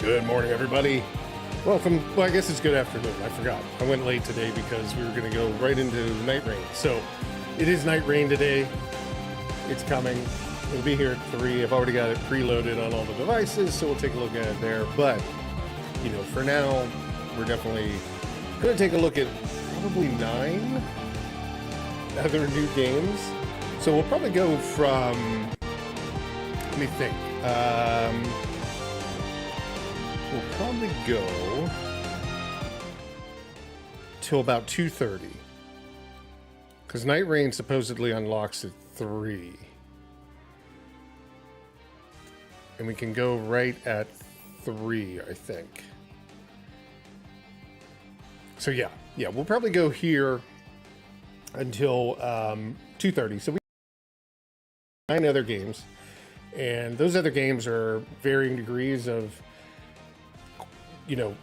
Good morning, everybody. Welcome. Well, I guess it's good afternoon. I forgot. I went late today because we were going to go right into night rain. So it is night rain today. It's coming. It'll be here at 3. I've already got it preloaded on all the devices, so we'll take a look at it there. But, you know, for now, we're definitely going to take a look at probably 9 other new games. So we'll probably go from, let me think. We'll probably go till about 2:30, because Night Rain supposedly unlocks at 3, and we can go right at 3, I think. So yeah, we'll probably go here until 2:30. So we have 9 other games, and those other games are varying degrees of, you know,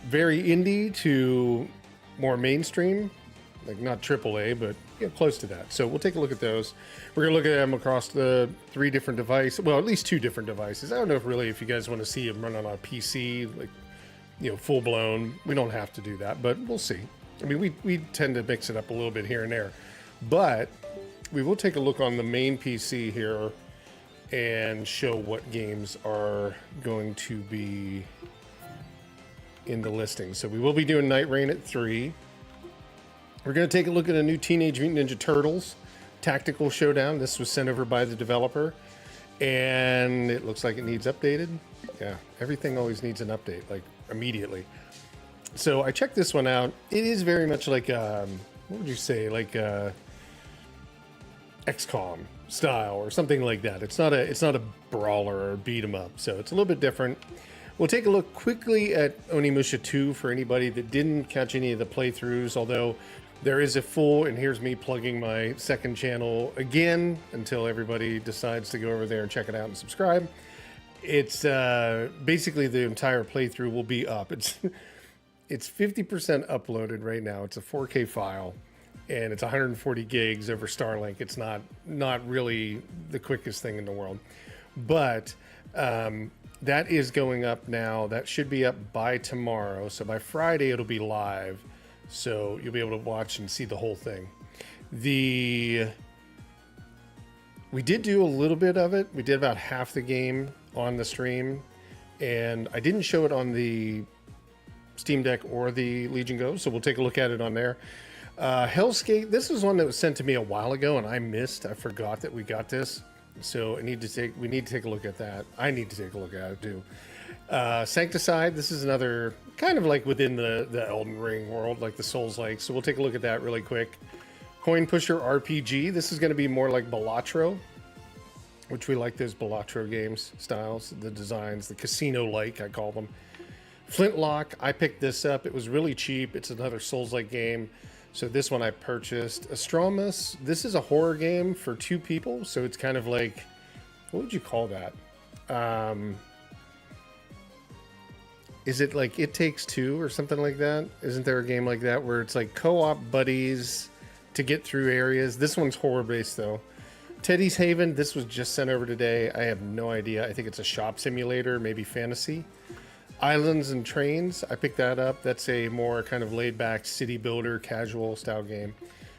very indie to more mainstream, like not AAA, but yeah, close to that. So we'll take a look at those. We're gonna look at them across the 3 different devices, well, at least 2 different devices. I don't know if you guys want to see them running on a PC, like, you know, full blown. We don't have to do that, but we'll see. I mean, we tend to mix it up a little bit here and there, but we will take a look on the main PC here and show what games are going to be in the listing. So we will be doing Night Rain at 3. We're going to take a look at a new Teenage Mutant Ninja Turtles Tactical Showdown. This was sent over by the developer, and it looks like it needs updated. Yeah, everything always needs an update, like immediately. So I checked this one out. It is very much like, what would you say, like XCOM style or something like that. It's not a brawler or beat 'em up, so it's a little bit different. We'll take a look quickly at Onimusha 2 for anybody that didn't catch any of the playthroughs, although there is a full, and here's me plugging my second channel again until everybody decides to go over there and check it out and subscribe. It's basically the entire playthrough will be up. It's 50% uploaded right now. It's a 4K file, and it's 140 gigs over Starlink. It's not really the quickest thing in the world, but that is going up now. That should be up by tomorrow. So by Friday, it'll be live. So you'll be able to watch and see the whole thing. We did do a little bit of it. We did about half the game on the stream, and I didn't show it on the Steam Deck or the Legion Go. So we'll take a look at it on there. Hellskate, this was one that was sent to me a while ago, and I forgot that we got this. So we need to take a look at that. I need to take a look at it too. Sancticide, this is another kind of like within the Elden Ring world, like the Souls-like. So we'll take a look at that really quick. Coin Pusher RPG, this is going to be more like Balatro, which we like those Balatro games styles, the designs, the casino-like, I call them. Flintlock, I picked this up. It was really cheap. It's another Souls-like game. So this one I purchased. Astromus, this is a horror game for 2 people. So it's kind of like, what would you call that? Is it like It Takes Two or something like that? Isn't there a game like that where it's like co-op buddies to get through areas? This one's horror based though. Teddy's Haven, this was just sent over today. I have no idea. I think it's a shop simulator, maybe fantasy. Islands and Trains, I picked that up. That's a more kind of laid-back city builder, casual style game.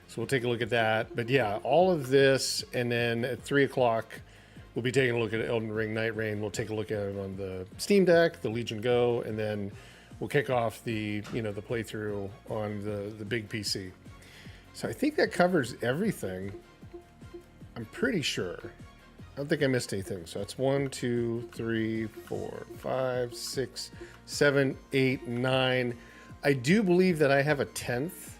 So we'll take a look at that. But yeah, all of this, and then at 3 o'clock, we'll be taking a look at Elden Ring Night Rain. We'll take a look at it on the Steam Deck, the Legion Go, and then we'll kick off the playthrough on the big PC. So I think that covers everything. I'm pretty sure. I don't think I missed anything. So that's 1, 2, 3, 4, 5, 6, 7, 8, 9. I do believe that I have a 10th,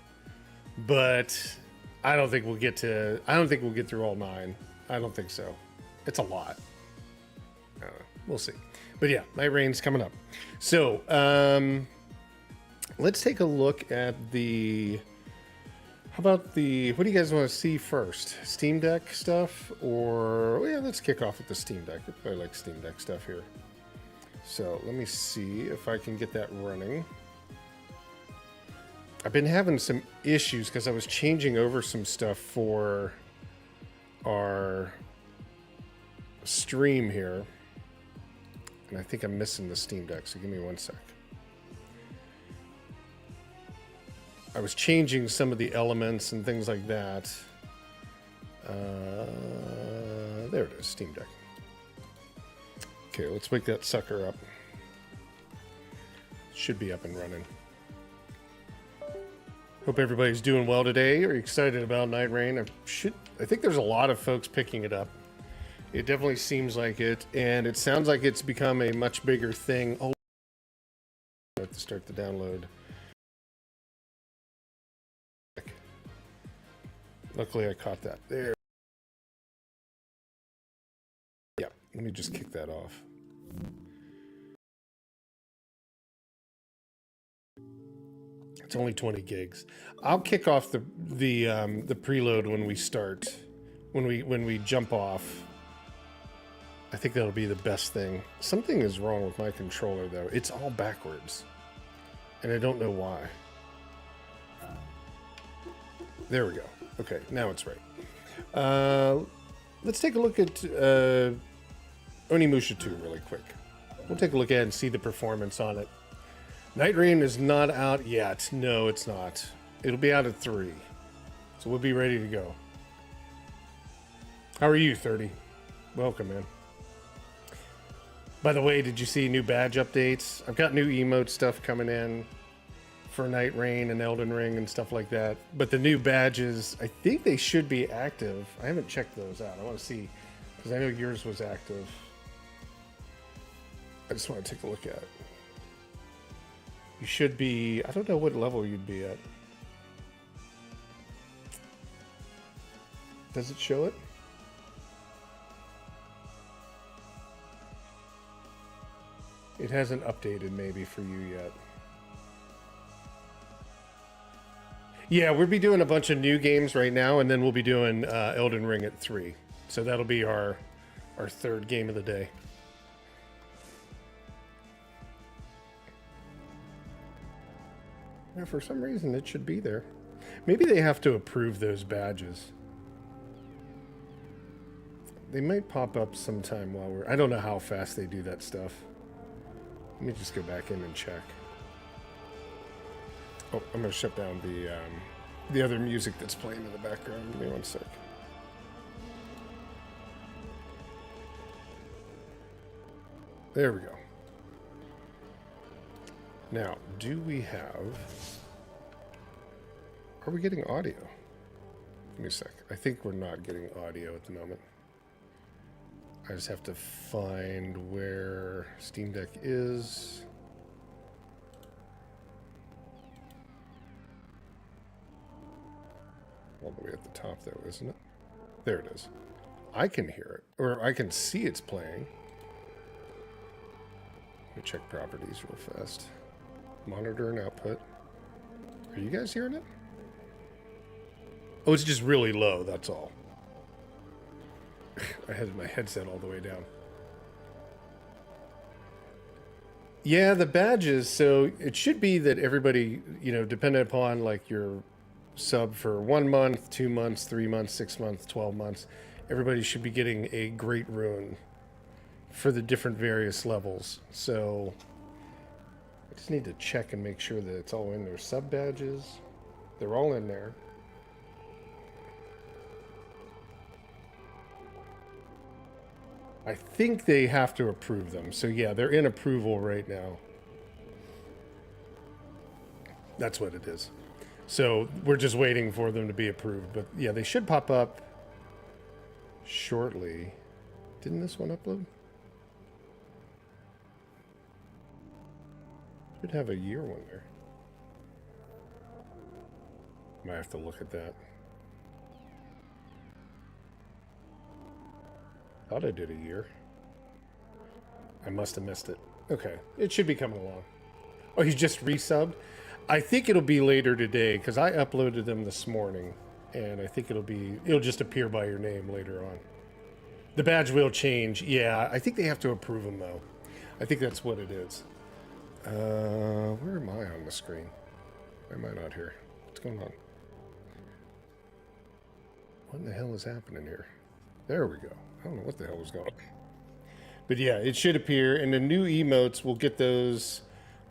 but I don't think we'll get through all 9. I don't think so. It's a lot. I don't know. We'll see. But yeah, Night Rain's coming up. So let's take a look at what do you guys want to see first? Steam Deck stuff, or yeah, let's kick off with the Steam Deck. I like Steam Deck stuff here. So let me see if I can get that running. I've been having some issues because I was changing over some stuff for our stream here. And I think I'm missing the Steam Deck, so give me one sec. I was changing some of the elements and things like that. There it is, Steam Deck. Okay, let's wake that sucker up. Should be up and running. Hope everybody's doing well today. Are you excited about Night Rain? I think there's a lot of folks picking it up. It definitely seems like it, and it sounds like it's become a much bigger thing. Oh, I have to start the download. Luckily, I caught that. There. Yeah, let me just kick that off. It's only 20 gigs. I'll kick off the preload when we start, when we jump off. I think that'll be the best thing. Something is wrong with my controller though. It's all backwards, and I don't know why. There we go. Okay, now it's right. Let's take a look at Onimusha 2 really quick. We'll take a look at it and see the performance on it. Night Rain is not out yet. No, it's not. It'll be out at 3. So we'll be ready to go. How are you, 30? Welcome, man. By the way, did you see new badge updates? I've got new emote stuff coming in for Night Rain and Elden Ring and stuff like that. But the new badges, I think they should be active. I haven't checked those out. I want to see, because I know yours was active. I just want to take a look at it. You should be, I don't know what level you'd be at. Does it show it? It hasn't updated maybe for you yet. Yeah, we'll be doing a bunch of new games right now, and then we'll be doing Elden Ring at 3. So that'll be our third game of the day. Yeah, for some reason it should be there. Maybe they have to approve those badges. They might pop up sometime while we're... I don't know how fast they do that stuff. Let me just go back in and check. Oh, I'm going to shut down the other music that's playing in the background. Give me one sec. There we go. Now, do we have... Are we getting audio? Give me a sec. I think we're not getting audio at the moment. I just have to find where Steam Deck is. All the way at the top though, isn't it? There it is. I can hear it, or I can see it's playing. Let me check properties real fast. Monitor and output. Are you guys hearing it? Oh, it's just really low, that's all. I had my headset all the way down. Yeah, the badges, so it should be that everybody, you know, depending upon like your sub for 1 month, 2 months, 3 months, 6 months, 12 months, everybody should be getting a great rune for the different various levels. So I just need to check and make sure that it's all in there. Sub badges, they're all in there. I think they have to approve them. So yeah, they're in approval right now. That's what it is. So we're just waiting for them to be approved. But yeah, they should pop up shortly. Didn't this one upload? Should have a year one there. Might have to look at that. Thought I did a year. I must have missed it. Okay, it should be coming along. Oh, he's just resubbed? I think it'll be later today because I uploaded them this morning, and I think it'll just appear by your name later on. The badge will change. Yeah, I think they have to approve them though. I think that's what it is. Where am I on the screen? Why am I not here? What's going on? What in the hell is happening here? There we go. I don't know what the hell was going on. But yeah, it should appear, and the new emotes will get those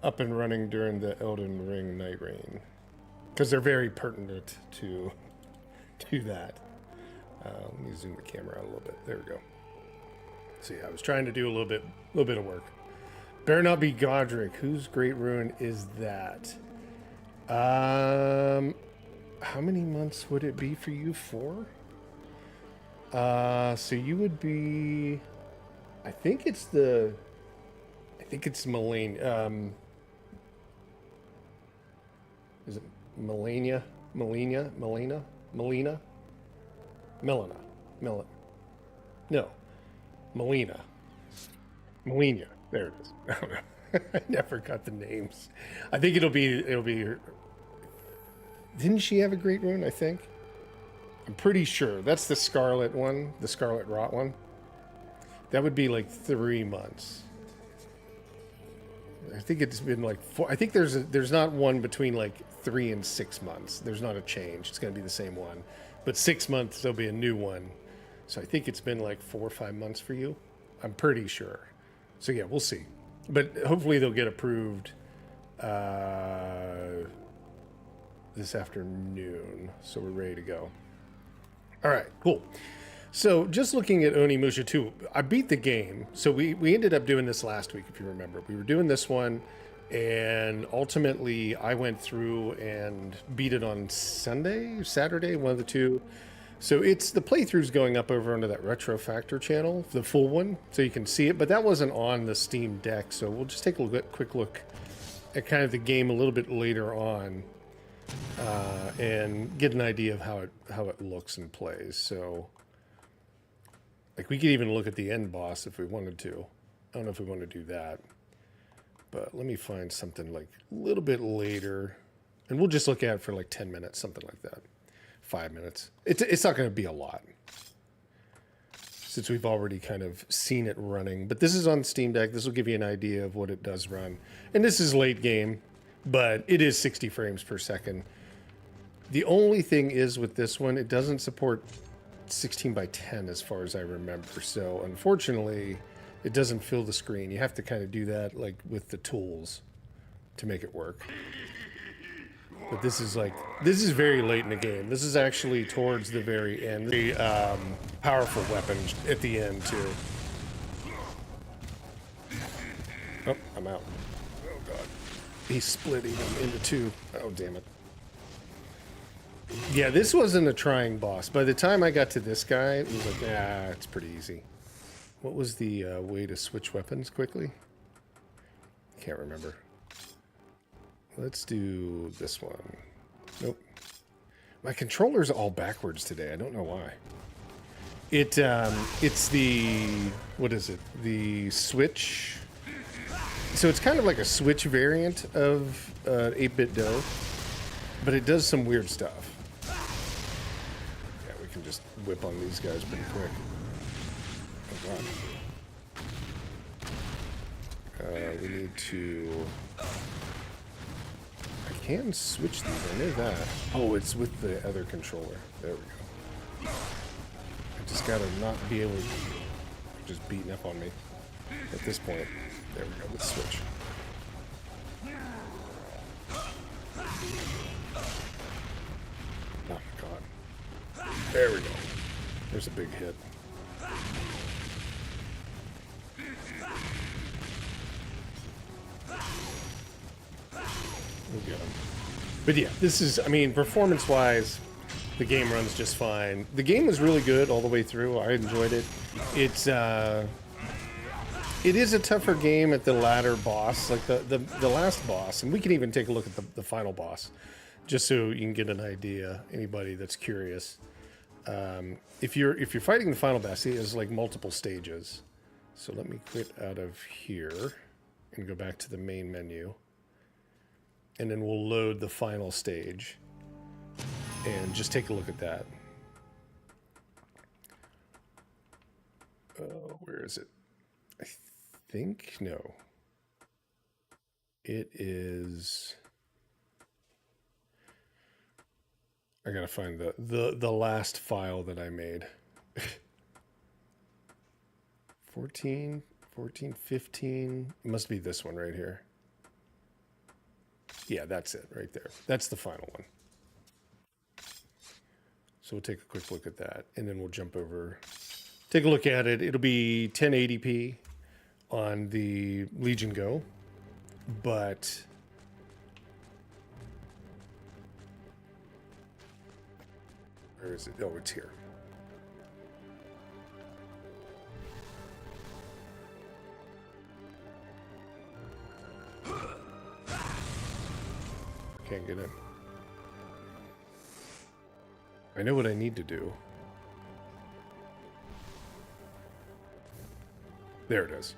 up and running during the Elden Ring Night Rain because they're very pertinent to that. Let me zoom the camera out a little bit. There we go. See, I was trying to do a little bit of work. Better not be Godric. Whose Great Ruin is that? How many months would it be for you? 4? So you would be. I think it's Melania. Is it Melania? Melina? Melina. No. Melina. Melina. There it is. I don't know. I never got the names. I think it'll be her. Didn't she have a great rune, I think? I'm pretty sure. That's the Scarlet one, the Scarlet Rot one. That would be like 3 months. I think it's been like 4. I think there's not one between like 3 and 6 months. There's not a change. It's going to be the same one. But 6 months, there'll be a new one. So I think it's been like 4 or 5 months for you. I'm pretty sure. So yeah, we'll see. But hopefully they'll get approved this afternoon. So we're ready to go. All right, cool. So just looking at Onimusha 2, I beat the game. So we ended up doing this last week, if you remember. We were doing this one, and ultimately I went through and beat it on Sunday, Saturday, one of the two. So the playthrough's going up over onto that Retro Factor channel, the full one, so you can see it. But that wasn't on the Steam Deck, so we'll just take a quick look at kind of the game a little bit later on, and get an idea of how it looks and plays. So, like, we could even look at the end boss if we wanted to. I don't know if we want to do that, but let me find something like a little bit later, and we'll just look at it for like 10 minutes, something like that. 5 minutes. It's not going to be a lot since we've already kind of seen it running. But this is on Steam Deck. This will give you an idea of what it does run. And this is late game, but it is 60 frames per second. The only thing is with this one, it doesn't support 16 by 10 as far as I remember. So unfortunately, it doesn't fill the screen. You have to kind of do that like with the tools to make it work. But this is very late in the game. This is actually towards the very end. Very powerful weapon at the end too. Oh, I'm out. Oh god. He's splitting them into 2. Oh damn it. Yeah, this wasn't a trying boss. By the time I got to this guy, it was like, it's pretty easy. What was the way to switch weapons quickly? Can't remember. Let's do this one. Nope. My controller's all backwards today. I don't know why. It's the, what is it? The Switch. So it's kind of like a Switch variant of 8-bit dough, but it does some weird stuff. Yeah, we can just whip on these guys pretty quick. Oh god. We need to... I can switch these, I know that. Oh, it's with the other controller. There we go. I just gotta not be able to... just beating up on me at this point. There we go, let's switch. Oh, God. There we go. There's a big hit. We'll get him. But yeah, this is, I mean, performance-wise, the game runs just fine. The game was really good all the way through. I enjoyed it. It is a tougher game at the latter boss, like the last boss, and we can even take a look at the final boss, just so you can get an idea. Anybody that's curious, if you're fighting the final boss, it has like multiple stages. So let me quit out of here and go back to the main menu, and then we'll load the final stage and just take a look at that. Where is it? I think no. It is. I gotta find the last file that I made. 14 14, 15. It must be this one right here. Yeah, that's it right there. That's the final one. So we'll take a quick look at that, and then we'll jump over, take a look at it. It'll be 1080p on the Legion Go, but where is it? Oh, it's here. Can't get in. I know what I need to do. There it is.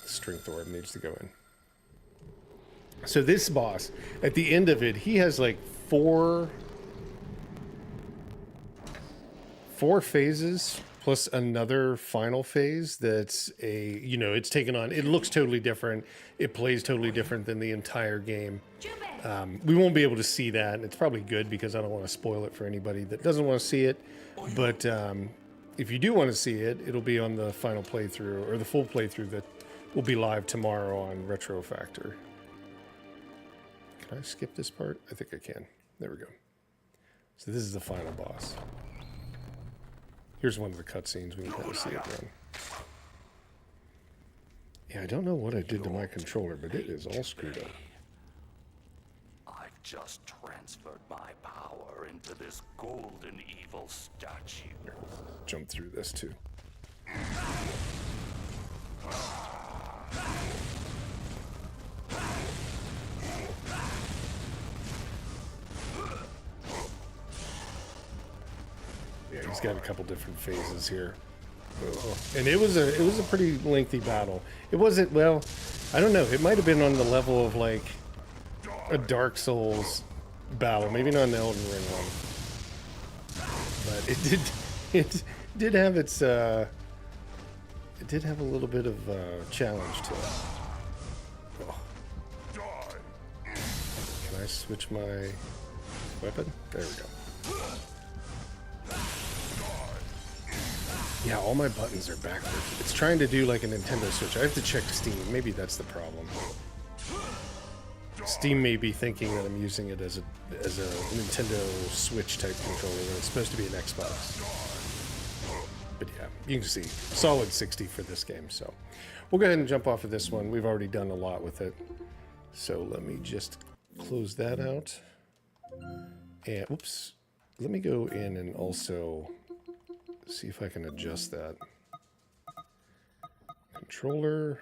Strength orb needs to go in. So this boss, at the end of it, he has like four phases plus another final phase that's it's taken on. It looks totally different. It plays totally different than the entire game. We won't be able to see that. It's probably good because I don't want to spoil it for anybody that doesn't want to see it. But if you do want to see it, it'll be on the final playthrough or the full playthrough that will be live tomorrow on Retro Factor. Can I skip this part? I think I can. There we go. So this is the final boss. Here's one of the cutscenes. We can kind of see it run. Yeah, I don't know what I did to my controller, but it is all screwed up. I've just transferred my power into this golden evil statue. Here, jump through this too. Yeah, he's got a couple different phases here. Oh. And it was a pretty lengthy battle. It wasn't, well, I don't know. It might have been on the level of like a Dark Souls battle, maybe not an Elden Ring one. But it did have its it did have a little bit of challenge to it. Oh. Can I switch my weapon? There we go. Yeah, all my buttons are backwards. It's trying to do like a Nintendo Switch. I have to check Steam. Maybe that's the problem. Steam may be thinking that I'm using it as a Nintendo Switch type controller when it's supposed to be an Xbox. But yeah, you can see solid 60 for this game. So we'll go ahead and jump off of this one. We've already done a lot with it. So let me just close that out. And oops, let me go in and also see if I can adjust that. Controller.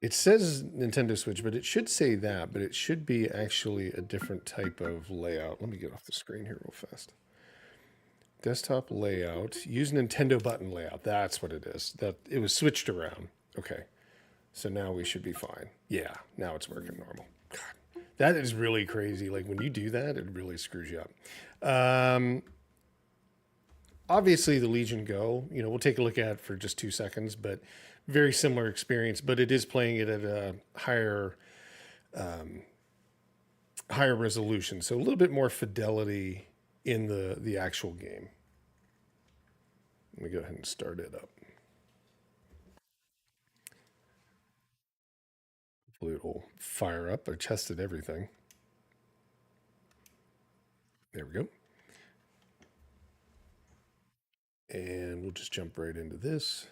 It says Nintendo Switch, but it should say that, but it should be actually a different type of layout. Let me get off the screen here real fast. Desktop layout. Use Nintendo button layout. That's what it is. That it was switched around. Okay. So now we should be fine. Yeah, now it's working normal. God, that is really crazy. Like when you do that, it really screws you up. Obviously the Legion Go, we'll take a look at it for just 2 seconds, but very similar experience, but it is playing it at a higher resolution. So a little bit more fidelity in the actual game. Let me go ahead and start it up. Hopefully it will fire up. I tested everything. There we go. And we'll just jump right into this.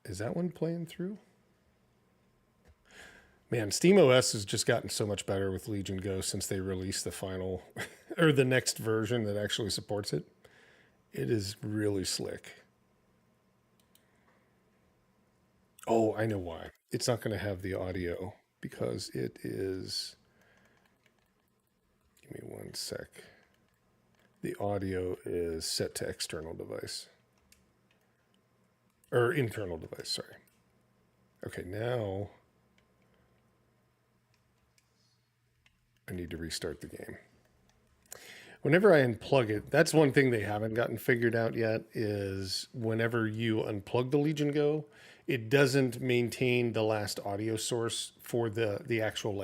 Is that one playing through? Man, SteamOS has just gotten so much better with Legion Go since they released the final, or the next version that actually supports it. It is really slick. Oh, I know why. It's not going to have the audio because it is... Give me 1 sec. The audio is set to external device. Or internal device, sorry. Okay, now I need to restart the game. Whenever I unplug it, that's one thing they haven't gotten figured out yet, is whenever you unplug the Legion Go, it doesn't maintain the last audio source for the actual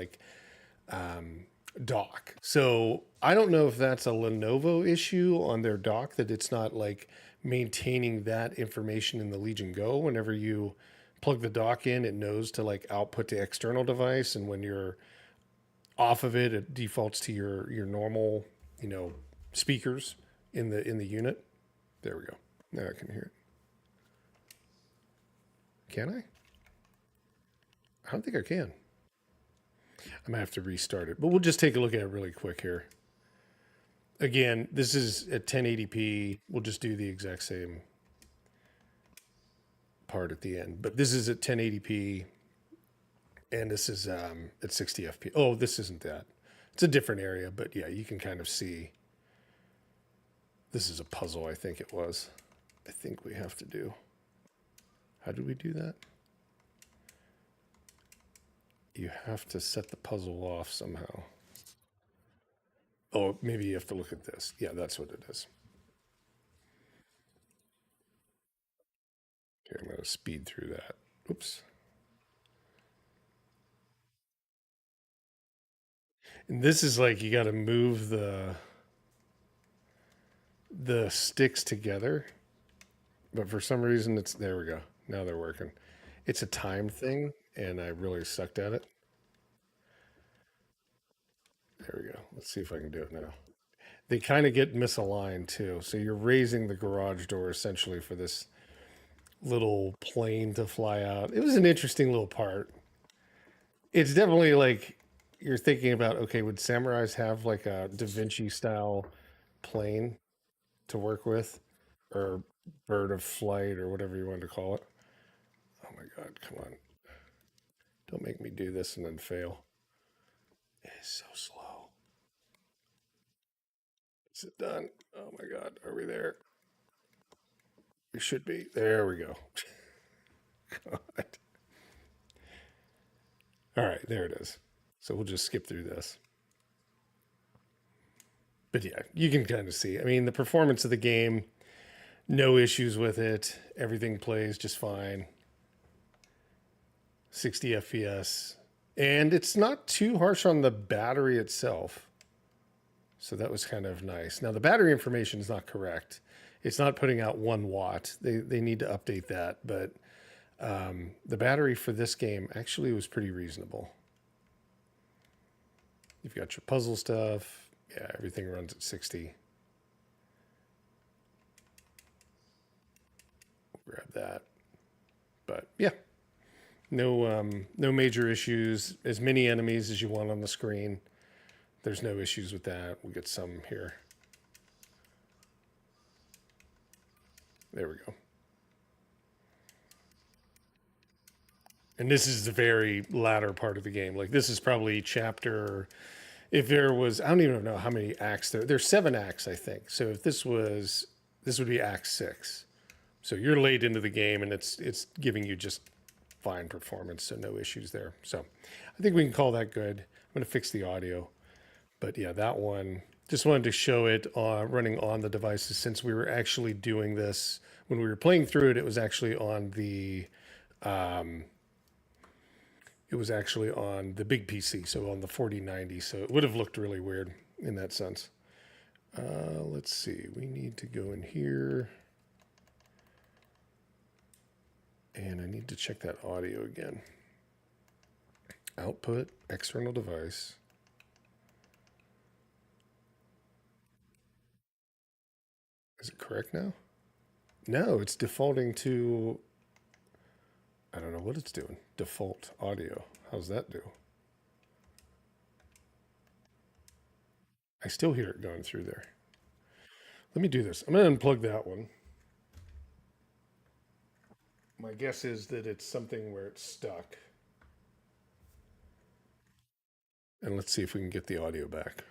dock. So I don't know if that's a Lenovo issue on their dock that it's not like maintaining that information in the Legion Go. Whenever you plug the dock in, it knows to like output to external device, and when you're off of it, it defaults to your normal, you know, speakers in the unit. There we go. Now I can hear it. Can I? I don't think I can. I might have to restart it, but we'll just take a look at it really quick here. Again, this is at 1080p. We'll just do the exact same part at the end, but this is at 1080p, and this is at 60 fps. Oh, this isn't that. It's a different area, but yeah, you can kind of see. This is a puzzle, I think it was. I think we have to do. How did we do that? You have to set the puzzle off somehow. Oh, maybe you have to look at this. Yeah, that's what it is. Here, I'm going to speed through that. Oops. And this is like you got to move the sticks together, but for some reason it's there. We go. Now they're working. It's a time thing, and I really sucked at it. There we go. Let's see if I can do it now. They kind of get misaligned too. So you're raising the garage door essentially for this little plane to fly out. It was an interesting little part. It's definitely like you're thinking about, okay, would samurais have like a Da Vinci style plane to work with, or bird of flight, or whatever you want to call it? Oh my God, come on. Don't make me do this and then fail. It is so slow. Is it done? Oh my God, are we there? We should be. There we go. God. All right, there it is. So we'll just skip through this. But yeah, you can kind of see. I mean, the performance of the game, no issues with it. Everything plays just fine. 60 FPS. And it's not too harsh on the battery itself. So that was kind of nice. Now, the battery information is not correct. It's not putting out 1 watt. They need to update that. But the battery for this game actually was pretty reasonable. You've got your puzzle stuff. Yeah, everything runs at 60. We'll grab that. But yeah, no major issues. As many enemies as you want on the screen. There's no issues with that. We get some here. There we go. And this is the very latter part of the game. Like this is probably chapter. If there was, I don't even know how many acts there. There's 7 acts, I think. So if this was, this would be Act 6. So you're late into the game, and it's giving you just fine performance, so no issues there. So I think we can call that good. I'm going to fix the audio. But yeah, that one, just wanted to show it running on the devices, since we were actually doing this. When we were playing through it, it was actually on the big PC, so on the 4090. So it would have looked really weird in that sense. Let's see. We need to go in here. And I need to check that audio again. Output, external device. Is it correct now? No, it's defaulting to, I don't know what it's doing. Default audio. How's that do? I still hear it going through there. Let me do this. I'm going to unplug that one. My guess is that it's something where it's stuck. And let's see if we can get the audio back.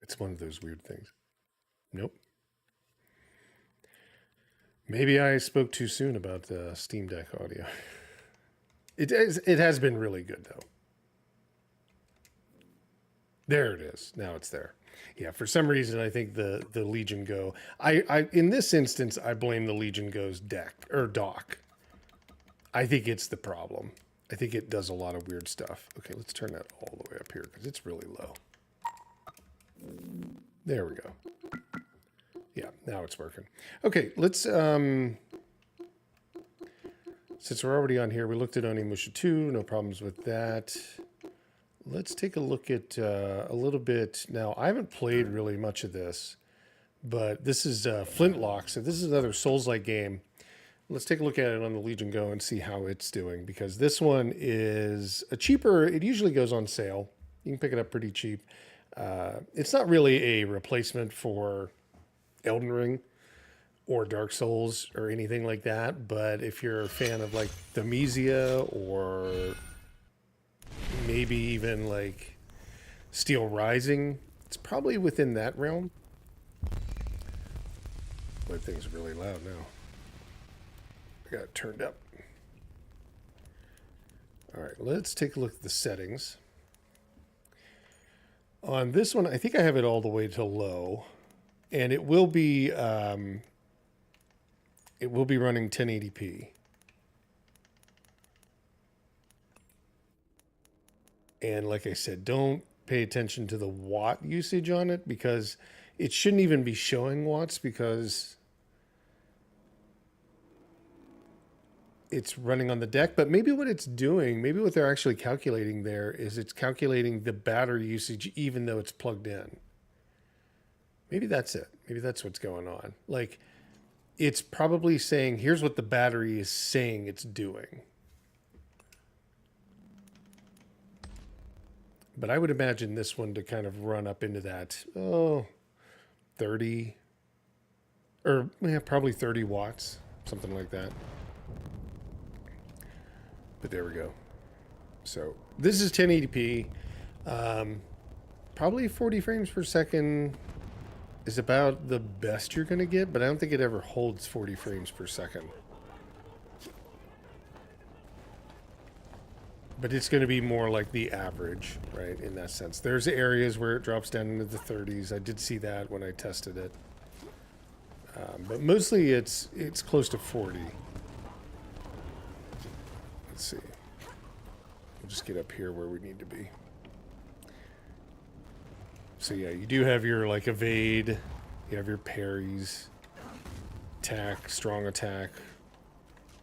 It's one of those weird things. Nope. Maybe I spoke too soon about the Steam Deck audio. It has been really good though. There it is. Now it's there. Yeah, for some reason I think the Legion Go. I in this instance I blame the Legion Go's deck or dock. I think it's the problem. I think it does a lot of weird stuff. Okay, let's turn that all the way up here because it's really low. There we go. Yeah, now it's working. Okay, let's, since we're already on here, we looked at Onimusha 2, no problems with that. Let's take a look at a little bit. Now, I haven't played really much of this, but this is Flintlock, so this is another Souls-like game. Let's take a look at it on the Legion Go and see how it's doing, because this one is a cheaper, it usually goes on sale. You can pick it up pretty cheap. It's not really a replacement for Elden Ring or Dark Souls or anything like that, but if you're a fan of like Thamisia or maybe even like Steel Rising, it's probably within that realm. But things are really loud now. I got it turned up. All right, let's take a look at the settings. On this one, I think I have it all the way to low, and it will be running 1080p. And like I said, don't pay attention to the watt usage on it, because it shouldn't even be showing watts, because it's running on the deck. But maybe what it's doing, maybe what they're actually calculating there is it's calculating the battery usage even though it's plugged in. Maybe that's it. Maybe that's what's going on. Like, it's probably saying, here's what the battery is saying it's doing. But I would imagine this one to kind of run up into that, 30, or yeah, probably 30 watts, something like that. But there we go. So this is 1080p. Probably 40 frames per second is about the best you're going to get, but I don't think it ever holds 40 frames per second. But it's going to be more like the average, right, in that sense. There's areas where it drops down into the 30s. I did see that when I tested it. But mostly it's close to 40. Let's see. We'll just get up here where we need to be. So yeah, you do have your like evade, you have your parries, attack, strong attack,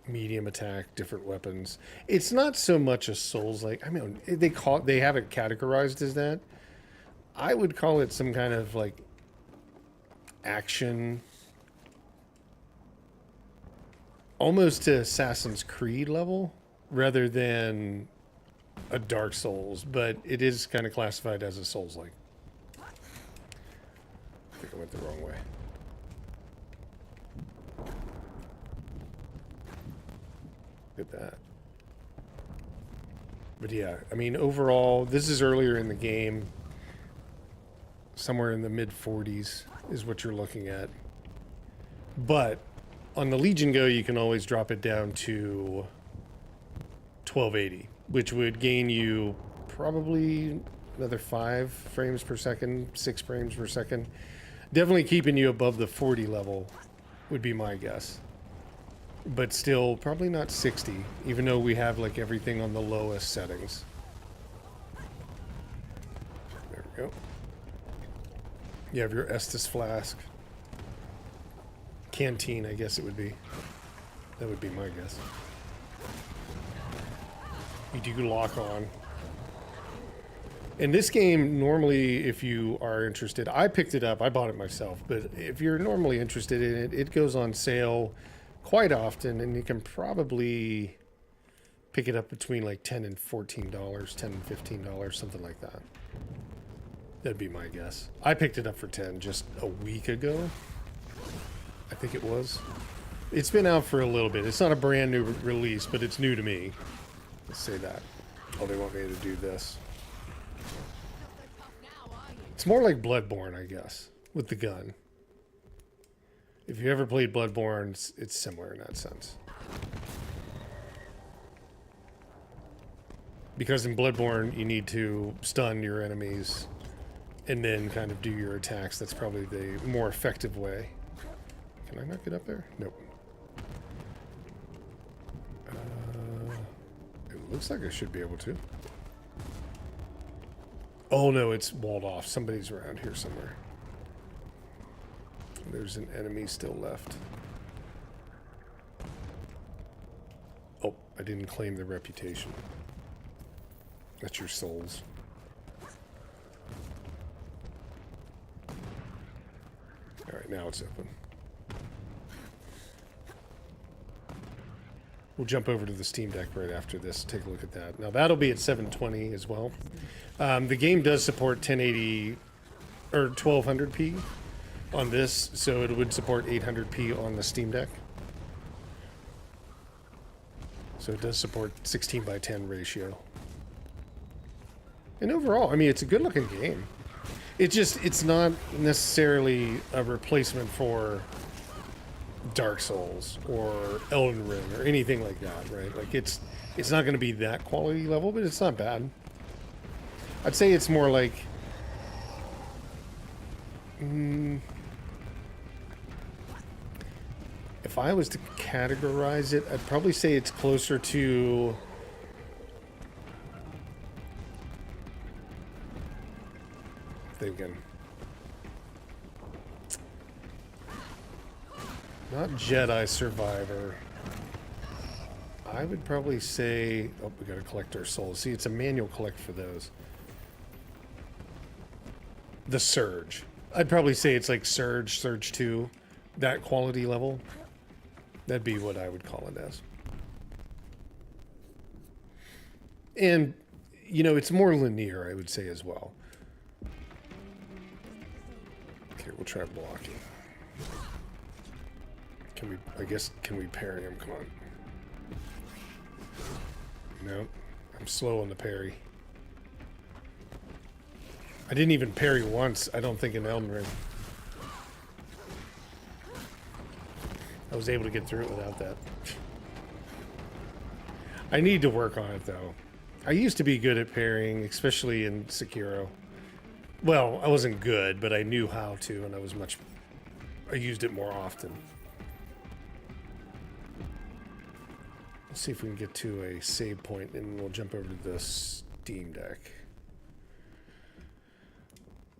medium attack, different weapons. It's not so much a Souls-like. I mean, they have it categorized as that. I would call it some kind of like action, almost to Assassin's Creed level, rather than a Dark Souls, but it is kind of classified as a Souls-like. I think I went the wrong way. Look at that. But yeah, I mean, overall, this is earlier in the game. Somewhere in the mid-40s is what you're looking at. But on the Legion Go, you can always drop it down to 1280, which would gain you probably another 5 frames per second, 6 frames per second. Definitely keeping you above the 40 level would be my guess. But still, probably not 60, even though we have like everything on the lowest settings. There we go. You have your Estus flask. Canteen, I guess it would be. That would be my guess. You do lock on. In this game, normally, if you are interested, I picked it up, I bought it myself, but if you're normally interested in it, it goes on sale quite often, and you can probably pick it up between like $10 and $14, $10 and $15, something like that. That'd be my guess. I picked it up for 10 just a week ago. I think it was. It's been out for a little bit. It's not a brand new release, but it's new to me. Let's say that. Oh, they want me to do this. It's more like Bloodborne, I guess, with the gun. If you ever played Bloodborne, it's similar in that sense. Because in Bloodborne, you need to stun your enemies and then kind of do your attacks. That's probably the more effective way. Can I not get up there? Nope. It Looks like I should be able to. Oh no, it's walled off. Somebody's around here somewhere. There's an enemy still left. Oh, I didn't claim the reputation. That's your souls. Alright, now it's open. We'll jump over to the Steam Deck right after this. Take a look at that. Now that'll be at 720 as well. The game does support 1080 or 1200p on this, so it would support 800p on the Steam Deck. So it does support 16 by 10 ratio. And overall, I mean, it's a good looking game. It's not necessarily a replacement for Dark Souls or Elden Ring or anything like that, right? Like it's not going to be that quality level, but it's not bad. I'd say it's more like if I was to categorize it, I'd probably say it's closer to thinking. Not Jedi Survivor. I would probably say... Oh, we gotta collect our souls. See, it's a manual collect for those. The Surge. I'd probably say it's like Surge, Surge 2. That quality level. That'd be what I would call it as. And, you know, it's more linear, I would say, as well. Okay, we'll try blocking. Can we, I guess, can we parry him? Come on. Nope. I'm slow on the parry. I didn't even parry once, I don't think, in Elden Ring. I was able to get through it without that. I need to work on it, though. I used to be good at parrying, especially in Sekiro. Well, I wasn't good, but I knew how to, and I used it more often. Let's see if we can get to a save point, and we'll jump over to the Steam Deck.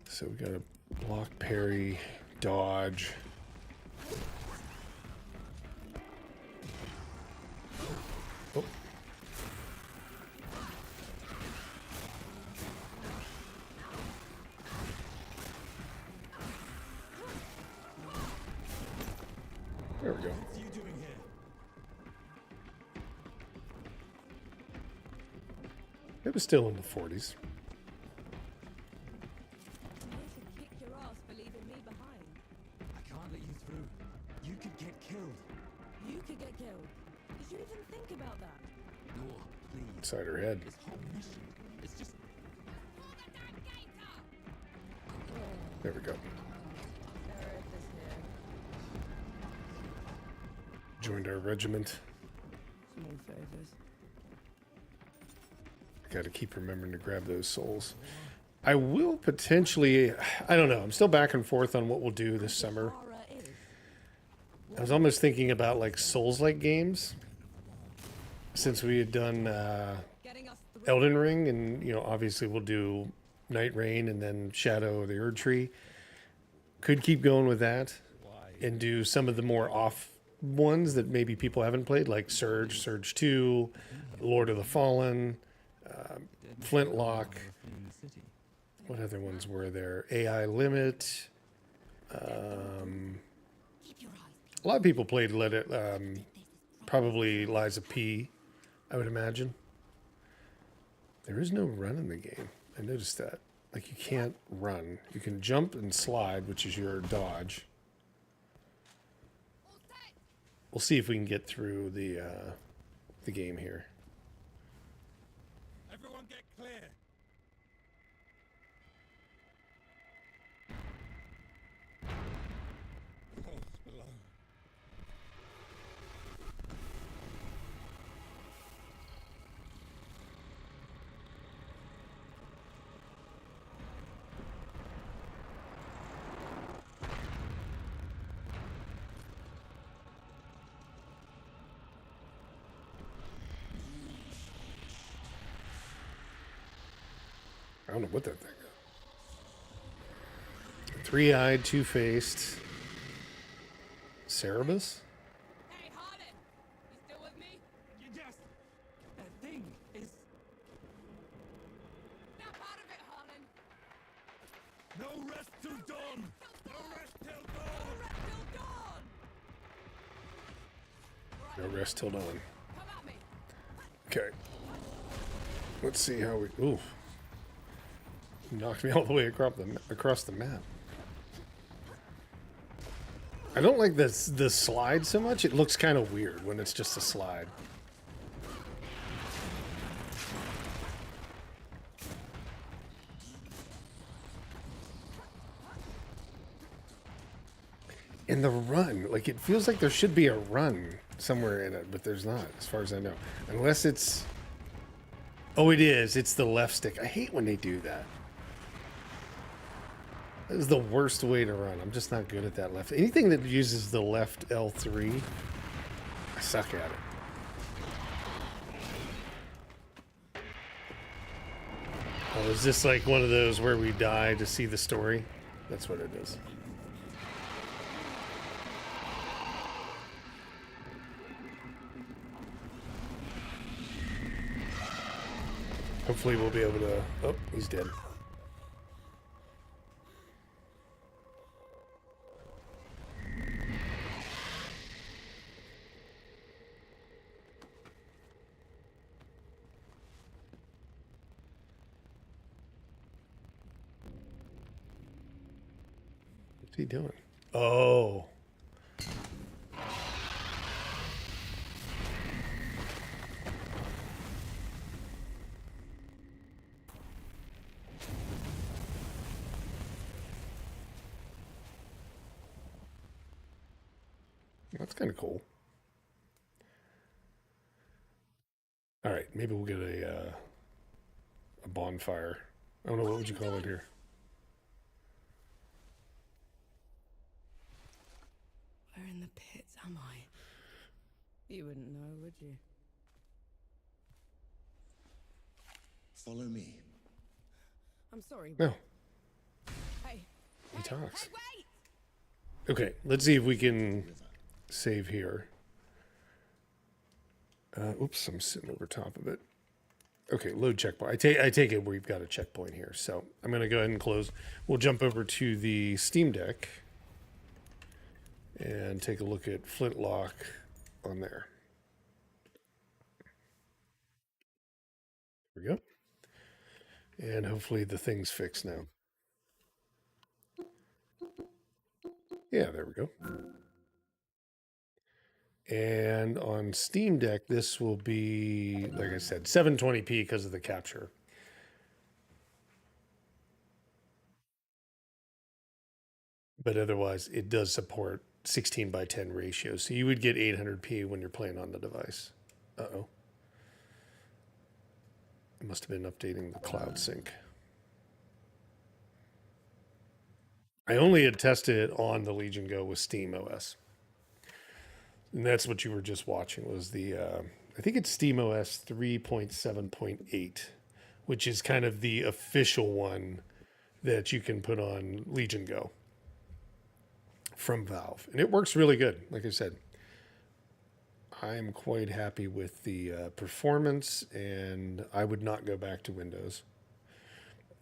So we got a block, parry, dodge. Oh. There we go. It was still in the 40s. Kick your ass for leaving me behind. I can't let you through. You could get killed. You could get killed. Did you even think about that? Nor, please. Inside her head. This whole mission, it's just... There we go. Joined our regiment. Small favors. Got to keep remembering to grab those souls. I will potentially... I don't know. I'm still back and forth on what we'll do this summer. I was almost thinking about like Souls-like games. Since we had done Elden Ring, and you know, obviously we'll do Night Rain and then Shadow of the Erd Tree. Could keep going with that and do some of the more off ones that maybe people haven't played, like Surge, Surge 2, Lord of the Fallen, Flintlock. What other ones were there? AI Limit. A lot of people played probably Lies of P, I would imagine. There is no run in the game. I noticed that. Like, you can't run. You can jump and slide, which is your dodge. We'll see if we can get through the game here. Everyone get clear. Pulse below. I don't know what that thing is. Three-eyed, two-faced. Cerebus? Hey, Harlan! You still with me? Yes! That thing is... Snap out of it, Harlan! No rest till dawn! No rest till dawn! Rest till dawn! No rest till dawn. Come at me! Okay. Let's see how we... Ooh. Knocked me all the way across the map. I don't like the slide so much. It looks kind of weird when it's just a slide. And the run, like it feels like there should be a run somewhere in it, but there's not, as far as I know. Unless it's... Oh, it is. It's the left stick. I hate when they do that. That is the worst way to run. I'm just not good at that left. Anything that uses the left L3, I suck at it. Oh, is this like one of those where we die to see the story? That's what it is. Hopefully we'll be able to... Oh, he's dead. What's he doing? Oh. That's kind of cool. All right, maybe we'll get a bonfire. I don't know, what would you call it here? Where in the pits am I? You wouldn't know, would you? Follow me. I'm sorry. No, Hey. he talks. Hey, wait! Okay, let's see if we can save here. Oops, I'm sitting over top of it. Okay, load checkpoint. I take it we've got a checkpoint here. So I'm going to go ahead and close. We'll jump over to the Steam Deck and take a look at Flintlock on there. There we go. And hopefully the thing's fixed now. Yeah, there we go. And on Steam Deck, this will be, like I said, 720p because of the capture. But otherwise, it does support 16 by 10 ratio. So you would get 800p when you're playing on the device. Uh-oh. It must have been updating the cloud sync. I only had tested it on the Legion Go with Steam OS. And that's what you were just watching was the, I think it's Steam OS 3.7.8, which is kind of the official one that you can put on Legion Go from Valve. And it works really good. Like I said, I am quite happy with the performance, and I would not go back to Windows.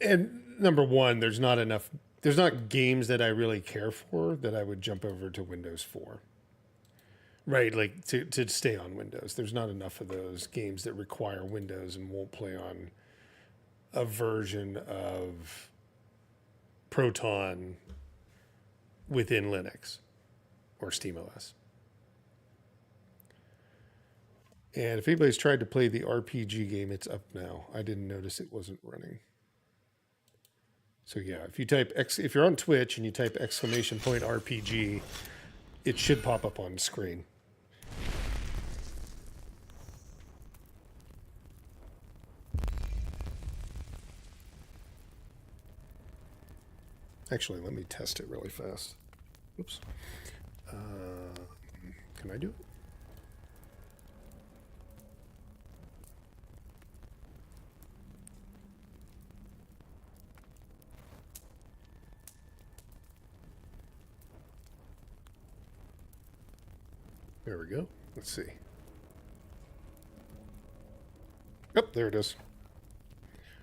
And number one, there's not games that I really care for that I would jump over to Windows for. Right, like to stay on Windows. There's not enough of those games that require Windows and won't play on a version of Proton within Linux or SteamOS. And if anybody's tried to play the RPG game, it's up now. I didn't notice it wasn't running. So yeah, if you're on Twitch and you type !RPG, it should pop up on screen. Actually, let me test it really fast. Oops. Can I do it? There we go. Let's see. Oh, there it is.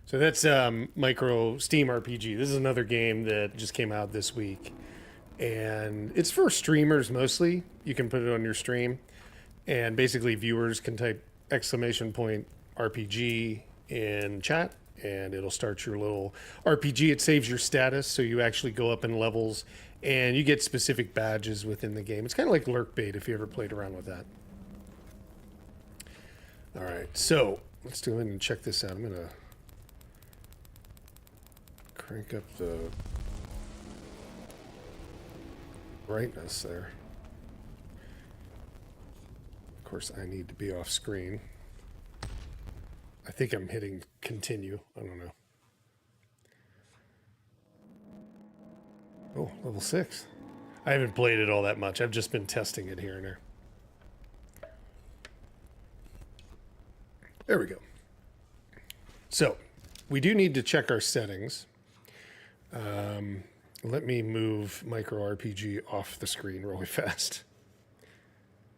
So that's Micro Steam RPG. This is another game that just came out this week. And it's for streamers mostly. You can put it on your stream. And basically viewers can type !RPG in chat. And it'll start your little RPG. It saves your status. So you actually go up in levels. And you get specific badges within the game. It's kind of like Lurk Bait if you ever played around with that. All right. So let's go ahead and check this out. I'm going to crank up the brightness there. Of course, I need to be off screen. I think I'm hitting continue. I don't know. Oh, level 6. I haven't played it all that much. I've just been testing it here and there. There we go. So, we do need to check our settings. Let me move Micro RPG off the screen really fast.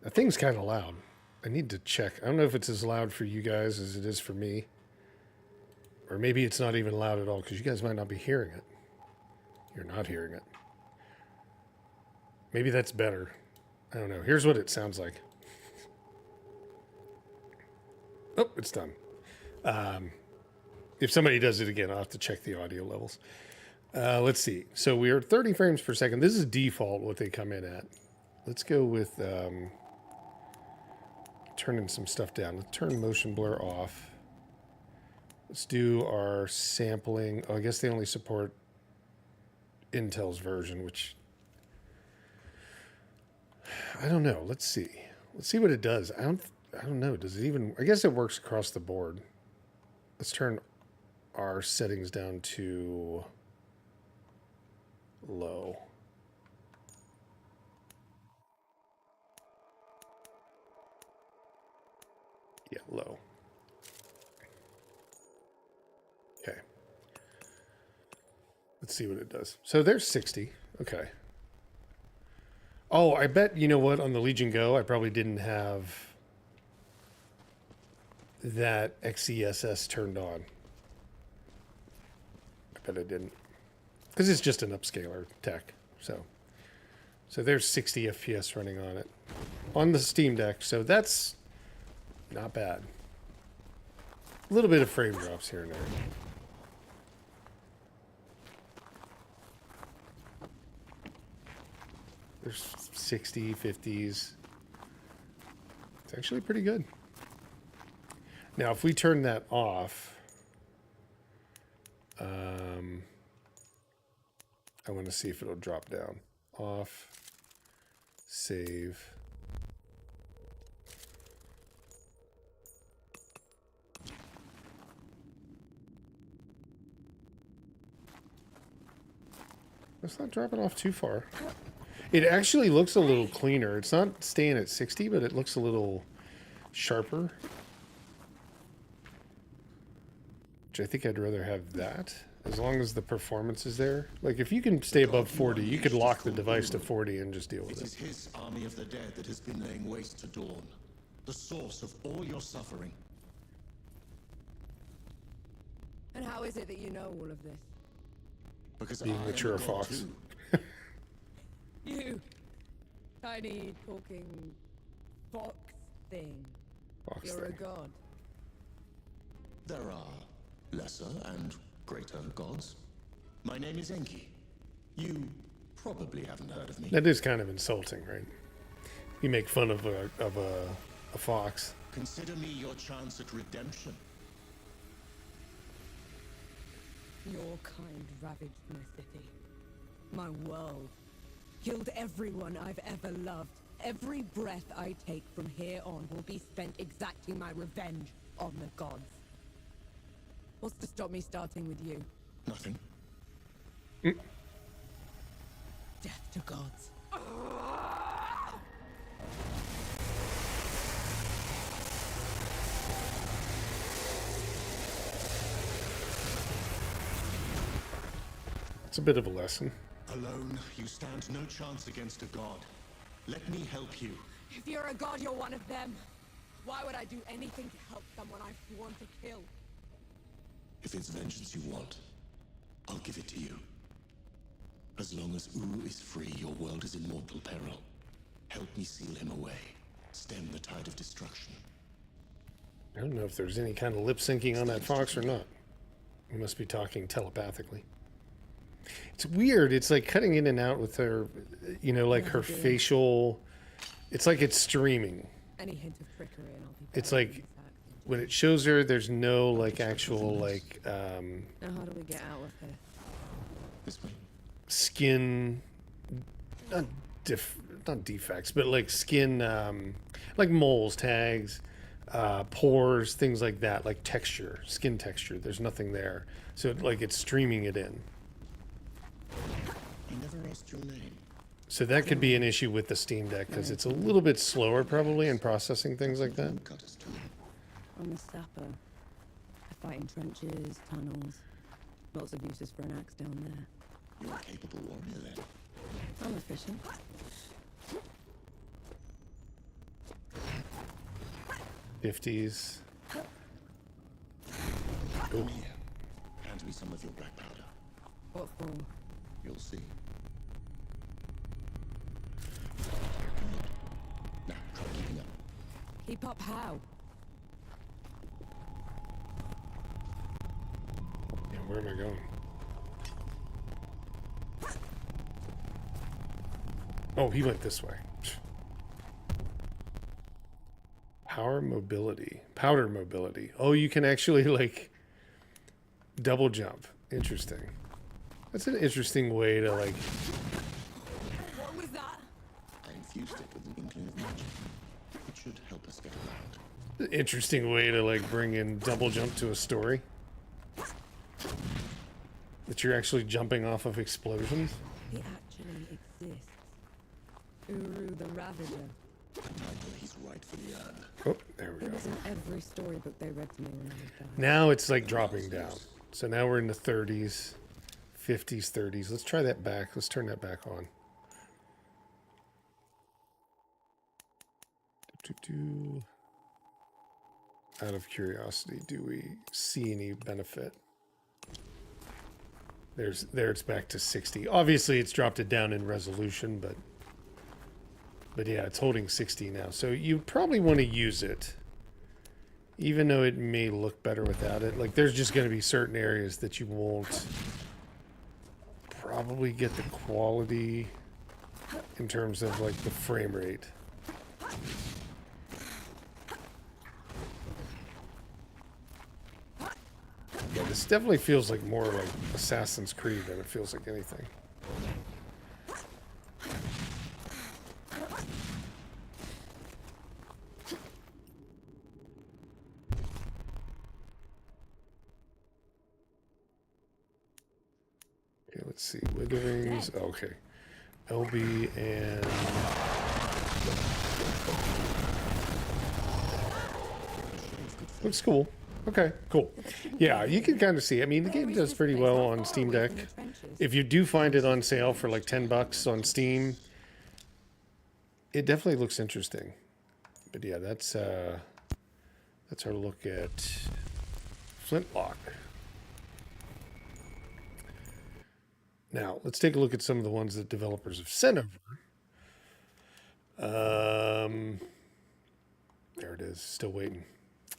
That thing's kind of loud. I need to check. I don't know if it's as loud for you guys as it is for me. Or maybe it's not even loud at all because you guys might not be hearing it. You're not hearing it. Maybe that's better. I don't know. Here's what it sounds like. Oh, it's done. If somebody does it again, I'll have to check the audio levels. Let's see. So we are 30 frames per second. This is default what they come in at. Let's go with turning some stuff down. Let's turn motion blur off. Let's do our sampling. Oh, I guess they only support Intel's version, which I don't know. Let's see. Let's see what it does. I don't know. Does it even? I guess it works across the board. Let's turn our settings down to low. Yeah, low. Okay. Let's see what it does. So there's 60. Okay. Oh, I bet, you know what, on the Legion Go, I probably didn't have that XESS turned on. I bet I didn't. Because it's just an upscaler tech. So there's 60 FPS running on it. On the Steam Deck. So that's not bad. A little bit of frame drops here and there. There's 60, 50s. It's actually pretty good. Now, if we turn that off, I want to see if it'll drop down. Off, save. It's not dropping off too far. It actually looks a little cleaner. It's not staying at 60, but it looks a little sharper. Which I think I'd rather have that, as long as the performance is there. Like, if you can stay above 40, you could lock the device to 40 and just deal with it. It is his army of the dead that has been laying waste to Dawn, the source of all your suffering. And how is it that you know all of this? Because Being I mature am a god fox. too. You, tiny talking fox thing. Fox You're a thing. god. There are lesser and greater gods. My name is Enki. You probably haven't heard of me. That is kind of insulting, right? You make fun of a fox. Consider me your chance at redemption. Your kind ravaged my city, my world, killed everyone I've ever loved. Every breath I take from here on will be spent exacting my revenge on the gods. What's to stop me starting with you? Nothing. Death to gods. It's a bit of a lesson. Alone, you stand no chance against a god. Let me help you. If you're a god, you're one of them. Why would I do anything to help someone I've sworn to kill? If it's vengeance you want, I'll give it to you. As long as Uru is free, your world is in mortal peril. Help me seal him away. Stem the tide of destruction. I don't know if there's any kind of lip syncing on that fox or not. We must be talking telepathically. It's weird. It's like cutting in and out with her, you know, like her facial. It's like it's streaming. Any hint of trickery and I'll be It's like when it shows her, there's no like actual like Now how do we get out of here? This way. skin, not defects, but like skin, like moles, tags, pores, things like that, like texture, skin texture. There's nothing there, so like it's streaming it in. I never asked your name. So that could be an issue with the Steam Deck because it's a little bit slower probably in processing things like that. Cut us to. I'm a sapper. I fight in trenches, tunnels. Lots of uses for an axe down there. You're a capable warrior then. I'm efficient. '50s. Come here. Hand me some of your black powder. What for? You'll see. Now, try keeping up. Keep up how? Yeah, where am I going? Oh, he went this way. Powder mobility. Oh, you can actually like double jump. Interesting. That's an interesting way to like. What was that? I infused it with an inkling of magic. It should help us get around. Interesting way to like bring in double jump to a story. That you're actually jumping off of explosions. He actually exists. Uru the Ravager. A title he's rightfully earned. Oh, there we It go. was in every storybook they read to me when I was young. Now it's like dropping down. So now we're in the 30s, 50s, 30s. Let's try that back. Let's turn that back on. Out of curiosity, do we see any benefit? There it's back to 60. Obviously it's dropped it down in resolution, but yeah, it's holding 60 now. So you probably want to use it, even though it may look better without it. Like there's just going to be certain areas that you won't probably get the quality in terms of like the frame rate. Yeah, this definitely feels like more like Assassin's Creed than it feels like anything. Okay, let's see. Witherings. Okay. LB and... Looks cool. Okay, cool. Yeah, you can kind of see. I mean, the game does pretty well on Steam Deck. If you do find it on sale for like $10 on Steam, it definitely looks interesting. But yeah, that's our look at Flintlock. Now, let's take a look at some of the ones that developers have sent over. There it is, still waiting.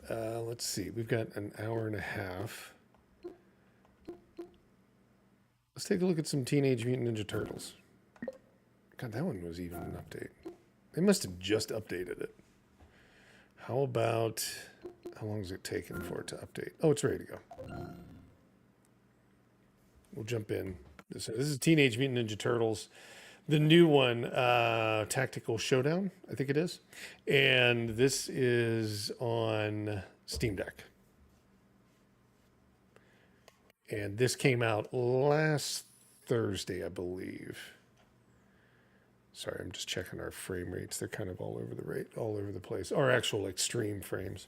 Let's see, we've got an hour and a half. Let's take a look at some Teenage Mutant Ninja Turtles. God, that one was even an update. They must have just updated it. How about, how long is it taking for it to update? Oh, it's ready to go. We'll jump in. This is Teenage Mutant Ninja Turtles. The new one, Tactical Showdown, I think it is. And this is on Steam Deck. And this came out last Thursday, I believe. Sorry, I'm just checking our frame rates. They're kind of all over the place. Our actual like stream frames.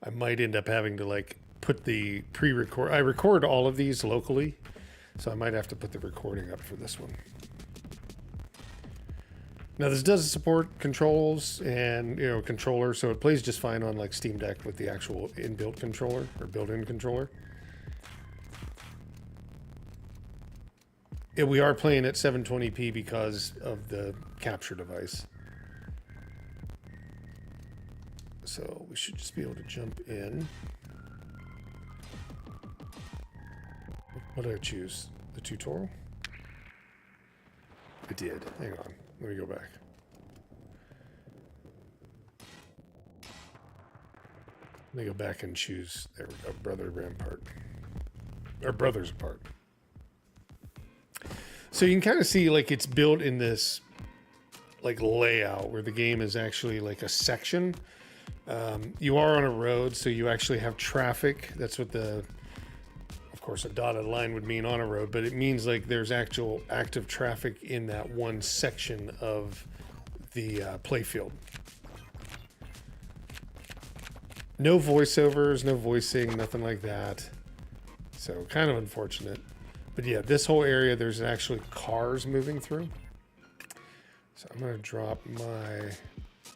I might end up having to like put the pre-record. I record all of these locally. So I might have to put the recording up for this one. Now this does support controls and controller, so it plays just fine on like Steam Deck with the actual inbuilt controller or built-in controller. Yeah, we are playing at 720p because of the capture device. So we should just be able to jump in. What did I choose? The tutorial? I did. Hang on. Let me go back. Let me go back and choose. There we go. Brother Rampart. Or Brothers Apart. So you can kind of see like it's built in this like layout where the game is actually like a section. You are on a road, so you actually have traffic. That's what of course, a dotted line would mean on a road, but it means like there's actual active traffic in that one section of the playfield. No voiceovers, no voicing, nothing like that. So kind of unfortunate. But yeah, this whole area, there's actually cars moving through. So I'm going to drop my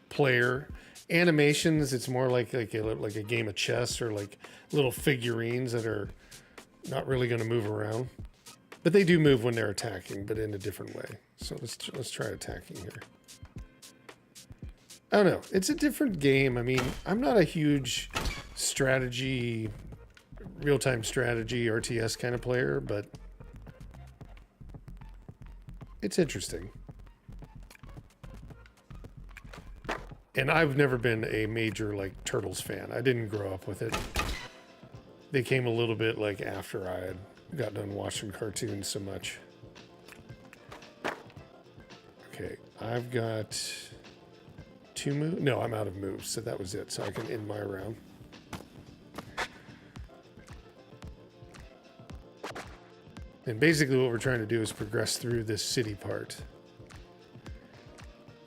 player. Animations, it's more like a game of chess or like little figurines that are not really going to move around. But they do move when they're attacking, but in a different way. So let's try attacking here. I don't know. It's a different game. I mean, I'm not a huge strategy, real-time strategy, RTS kind of player, but it's interesting. And I've never been a major, like, Turtles fan. I didn't grow up with it. They came a little bit, like, after I had got done watching cartoons so much. Okay, I've got 2 moves. No, I'm out of moves, so that was it. So I can end my round. And basically what we're trying to do is progress through this city part.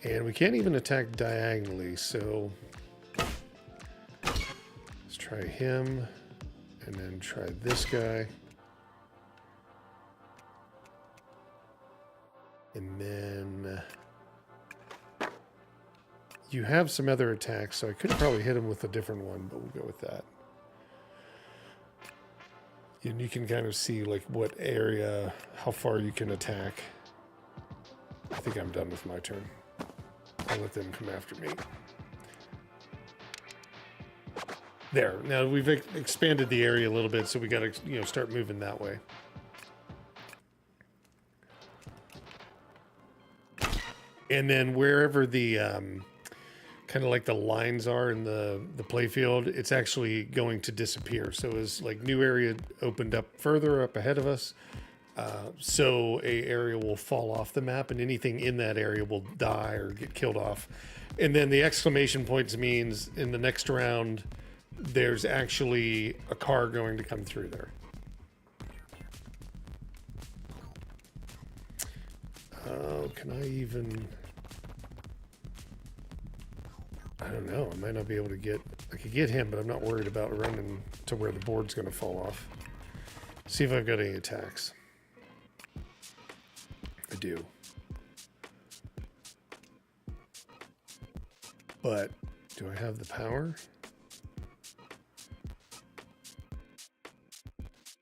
And we can't even attack diagonally, so let's try him, and then try this guy. And then you have some other attacks, so I could probably hit him with a different one, but we'll go with that. And you can kind of see like what area, how far you can attack. I think I'm done with my turn. I'll let them come after me. There. Now we've expanded the area a little bit, so we got to start moving that way. And then wherever the kind of like the lines are in the playfield, it's actually going to disappear. So as like new area opened up further up ahead of us, so a area will fall off the map, and anything in that area will die or get killed off. And then the exclamation points means in the next round, there's actually a car going to come through there. Can I even... I don't know. I might not be able to get... I could get him, but I'm not worried about running to where the board's going to fall off. See if I've got any attacks. I do. But do I have the power?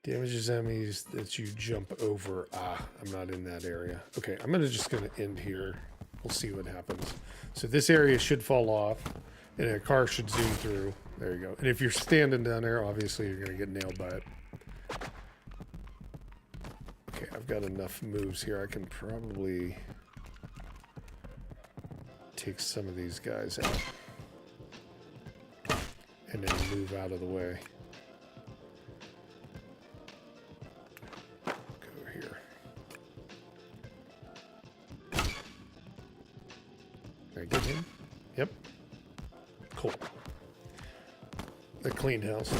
Damages enemies that you jump over. I'm not in that area. Okay, I'm just going to end here. We'll see what happens. So this area should fall off, and a car should zoom through. There you go. And if you're standing down there, obviously you're going to get nailed by it. Okay, I've got enough moves here. I can probably take some of these guys out. And then move out of the way. Can I get him? Yep. Cool. The clean house.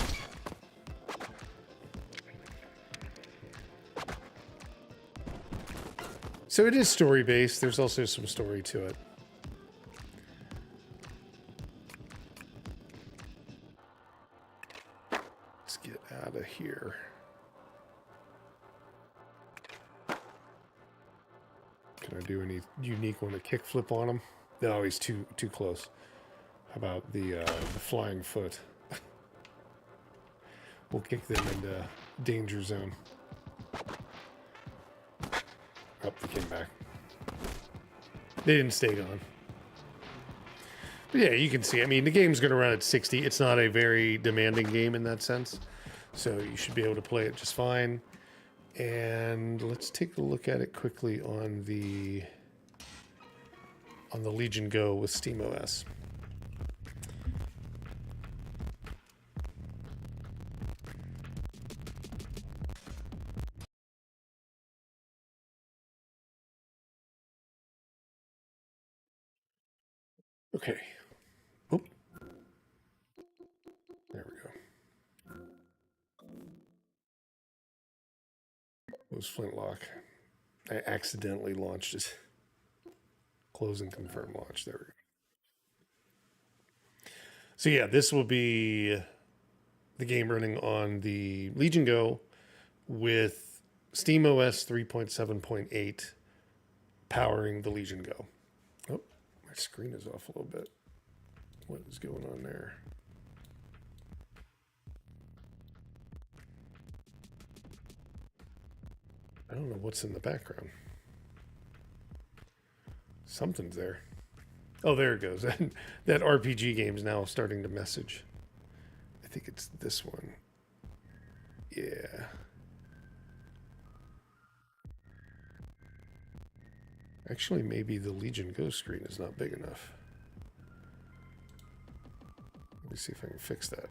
So it is story-based. There's also some story to it. Let's get out of here. Can I do any unique one? A kickflip on him? No, he's too close. How about the flying foot? We'll kick them into danger zone. Oh, they came back. They didn't stay gone. But yeah, you can see. I mean, the game's going to run at 60. It's not a very demanding game in that sense. So you should be able to play it just fine. And let's take a look at it quickly on the Legion Go with SteamOS. Okay. Oop. There we go. It was Flintlock. I accidentally launched it. Close and confirm launch. There we go. So yeah, this will be the game running on the Legion Go with SteamOS 3.7.8 powering the Legion Go. Oh, my screen is off a little bit. What is going on there? I don't know what's in the background. Something's there. Oh, there it goes. That RPG game is now starting to message. I think it's this one. Yeah. Actually, maybe the Legion Go screen is not big enough. Let me see if I can fix that.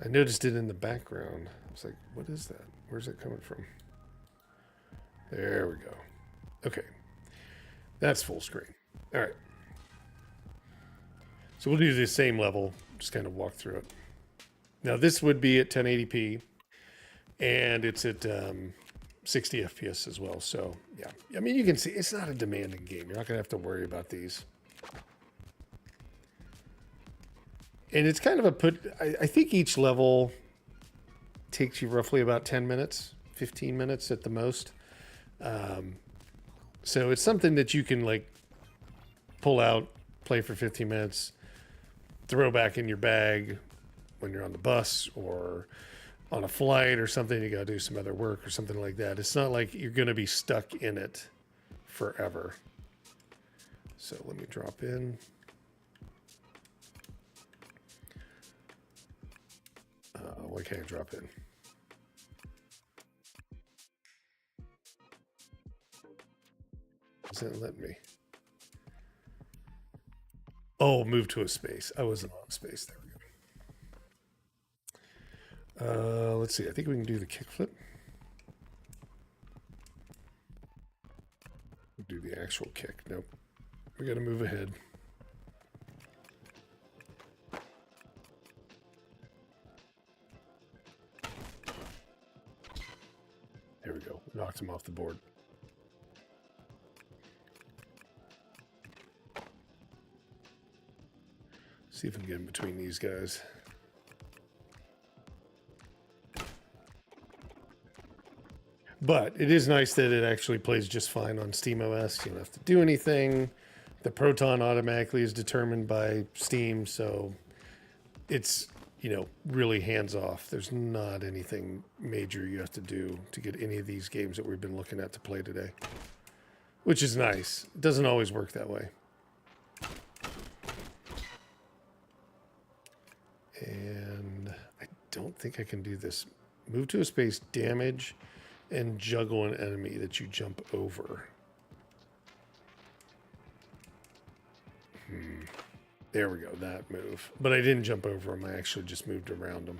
I noticed it in the background. I was like, what is that? Where's it coming from? There we go. Okay. That's full screen. All right. So we'll do the same level, just kind of walk through it. Now this would be at 1080p, and it's at 60 FPS as well. So yeah, I mean, you can see it's not a demanding game. You're not gonna have to worry about these. And it's kind of I think each level takes you roughly about 10 minutes, 15 minutes at the most. So it's something that you can like pull out, play for 15 minutes, throw back in your bag when you're on the bus or on a flight or something. You got to do some other work or something like that. It's not like you're going to be stuck in it forever. So let me drop in. Why can't I drop in? Doesn't let me. Oh, move to a space. I wasn't on space. There we go. Let's see. I think we can do the kickflip. Do the actual kick. Nope. We got to move ahead. There we go. Knocked him off the board. See if we can get in between these guys. But it is nice that it actually plays just fine on SteamOS. You don't have to do anything. The Proton automatically is determined by Steam, so it's, you know, really hands off. There's not anything major you have to do to get any of these games that we've been looking at to play today, which is nice. It doesn't always work that way. And I don't think I can do this. Move to a space, damage, and juggle an enemy that you jump over. There we go, that move. But I didn't jump over him, I actually just moved around him.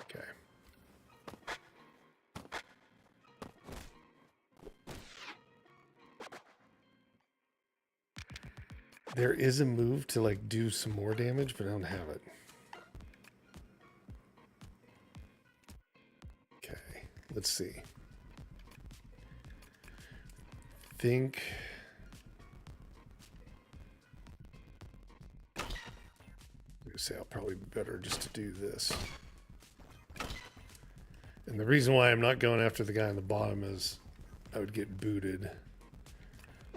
Okay. There is a move to like do some more damage, but I don't have it. Okay, let's see. Think say I'll probably be better just to do this. And And the reason why I'm not going after the guy on the bottom is I would get booted.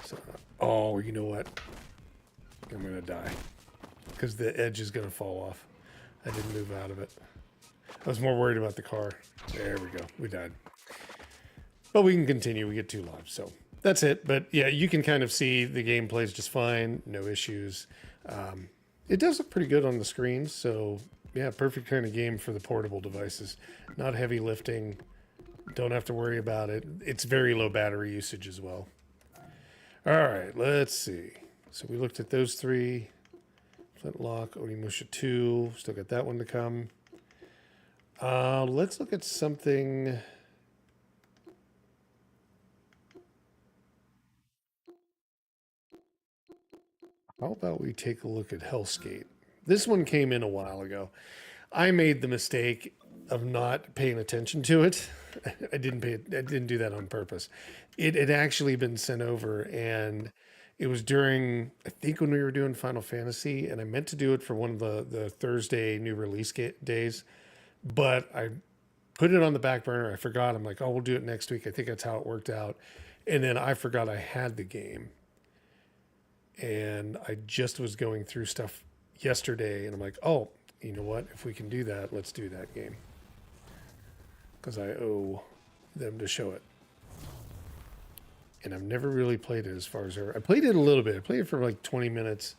So, oh, you know what? I'm going to die. Because the edge is going to fall off. I didn't move out of it. I was more worried about the car. There we go. We died. But we can continue. We get 2 lives. So that's it. But yeah, you can kind of see the game plays just fine. No issues. It does look pretty good on the screens. So yeah, perfect kind of game for the portable devices. Not heavy lifting. Don't have to worry about it. It's very low battery usage as well. All right, let's see. So we looked at those 3. Flintlock, Onimusha 2. Still got that one to come. Let's look at something. How about we take a look at Hellskate? This one came in a while ago. I made the mistake of not paying attention to it. I didn't do that on purpose. It had actually been sent over, and it was during, I think, when we were doing Final Fantasy, and I meant to do it for one of the Thursday new release days, but I put it on the back burner. I forgot. I'm like, oh, we'll do it next week. I think that's how it worked out. And then I forgot I had the game. And I just was going through stuff yesterday, and I'm like, oh, you know what? If we can do that, let's do that game. Because I owe them to show it. And I've never really played it as far as I played it a little bit. I played it for like 20 minutes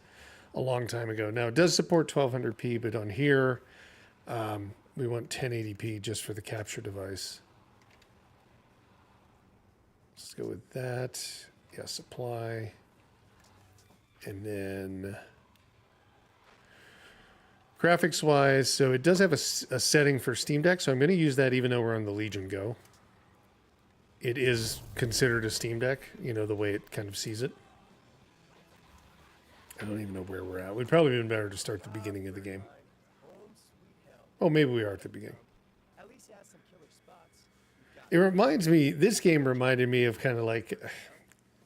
a long time ago. Now, it does support 1200p, but on here, we want 1080p just for the capture device. Let's go with that. Yeah, supply. And then graphics wise, so it does have a setting for Steam Deck, so I'm going to use that even though we're on the Legion Go. It is considered a Steam Deck, you know, the way it kind of sees it. I don't even know where we're at. We'd probably been better to start the beginning of the game. Oh, maybe we are at the beginning. It reminds me, this game reminded me of kind of like,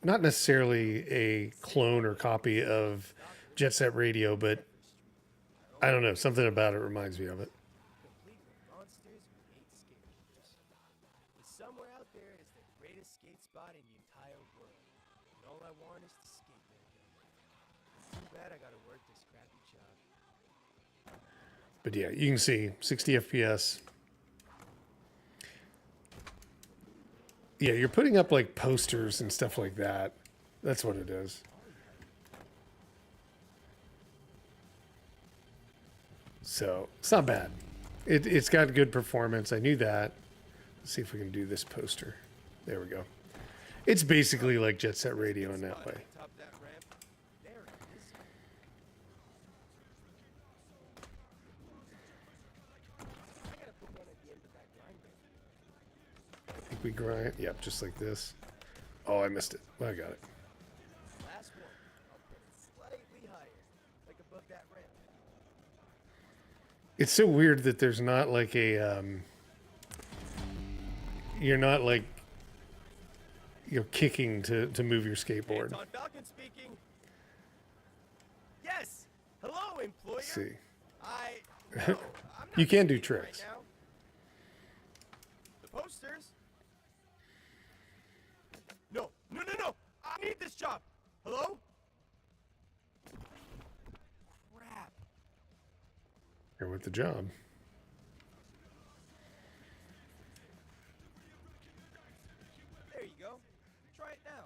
not necessarily a clone or copy of Jet Set Radio, but I don't know, something about it reminds me of it. Somewhere out there is the greatest skate spot in the entire world. And all I want is to skate there again. Too bad I gotta work this crappy job. But yeah, you can see 60 FPS. Yeah, you're putting up like posters and stuff like that. That's what it is. So it's not bad. It's got good performance. I knew that. Let's see if we can do this poster. There we go. It's basically like Jet Set Radio in that way. Top that ramp. There it is. I gotta put one at the end of that grind. I think we grind. Yep, just like this. Oh, I missed it. Well, I got it. Last one. I'll put it slightly higher, like above that ramp. It's so weird that there's not like a you're not like kicking to move your skateboard. Anton Falcon speaking. Yes. Hello, employer. Let's see. No, I'm not You can do skating tricks. Right now. The posters. No. I need this job. Hello? Crap. Here with the job. There you go. Try it now.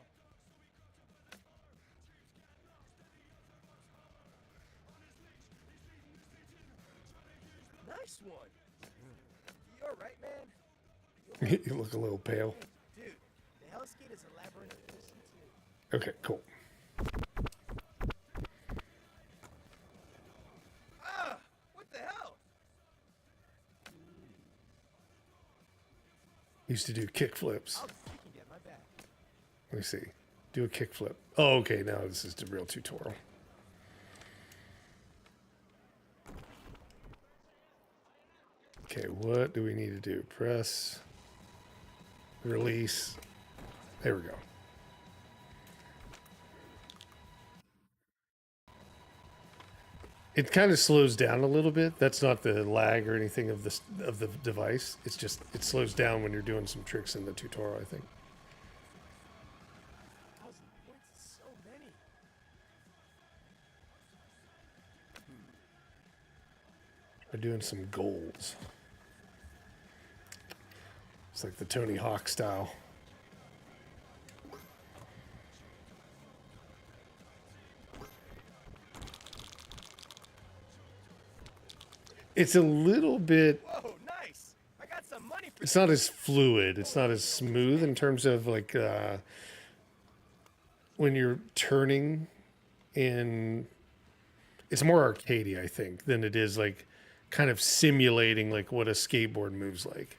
Nice one. You alright, man? You look a little pale. Dude, the Hellskate is a labyrinth of listen to. Okay, cool. Ah! What the hell? Used to do kick flips. You can get my back. Let me see. Do a kick flip. Oh, okay. Now this is the real tutorial. Okay, what do we need to do? Press, release. There we go. It kind of slows down a little bit. That's not the lag or anything of the device. It's just it slows down when you're doing some tricks in the tutorial, I think. 1,000 points is so many. We're doing some goals. It's like the Tony Hawk style. It's a little bit, Whoa, nice! I got some money for it's not as fluid. It's not as smooth in terms of like when you're turning in, it's more arcadey, I think, than it is like kind of simulating like what a skateboard moves like.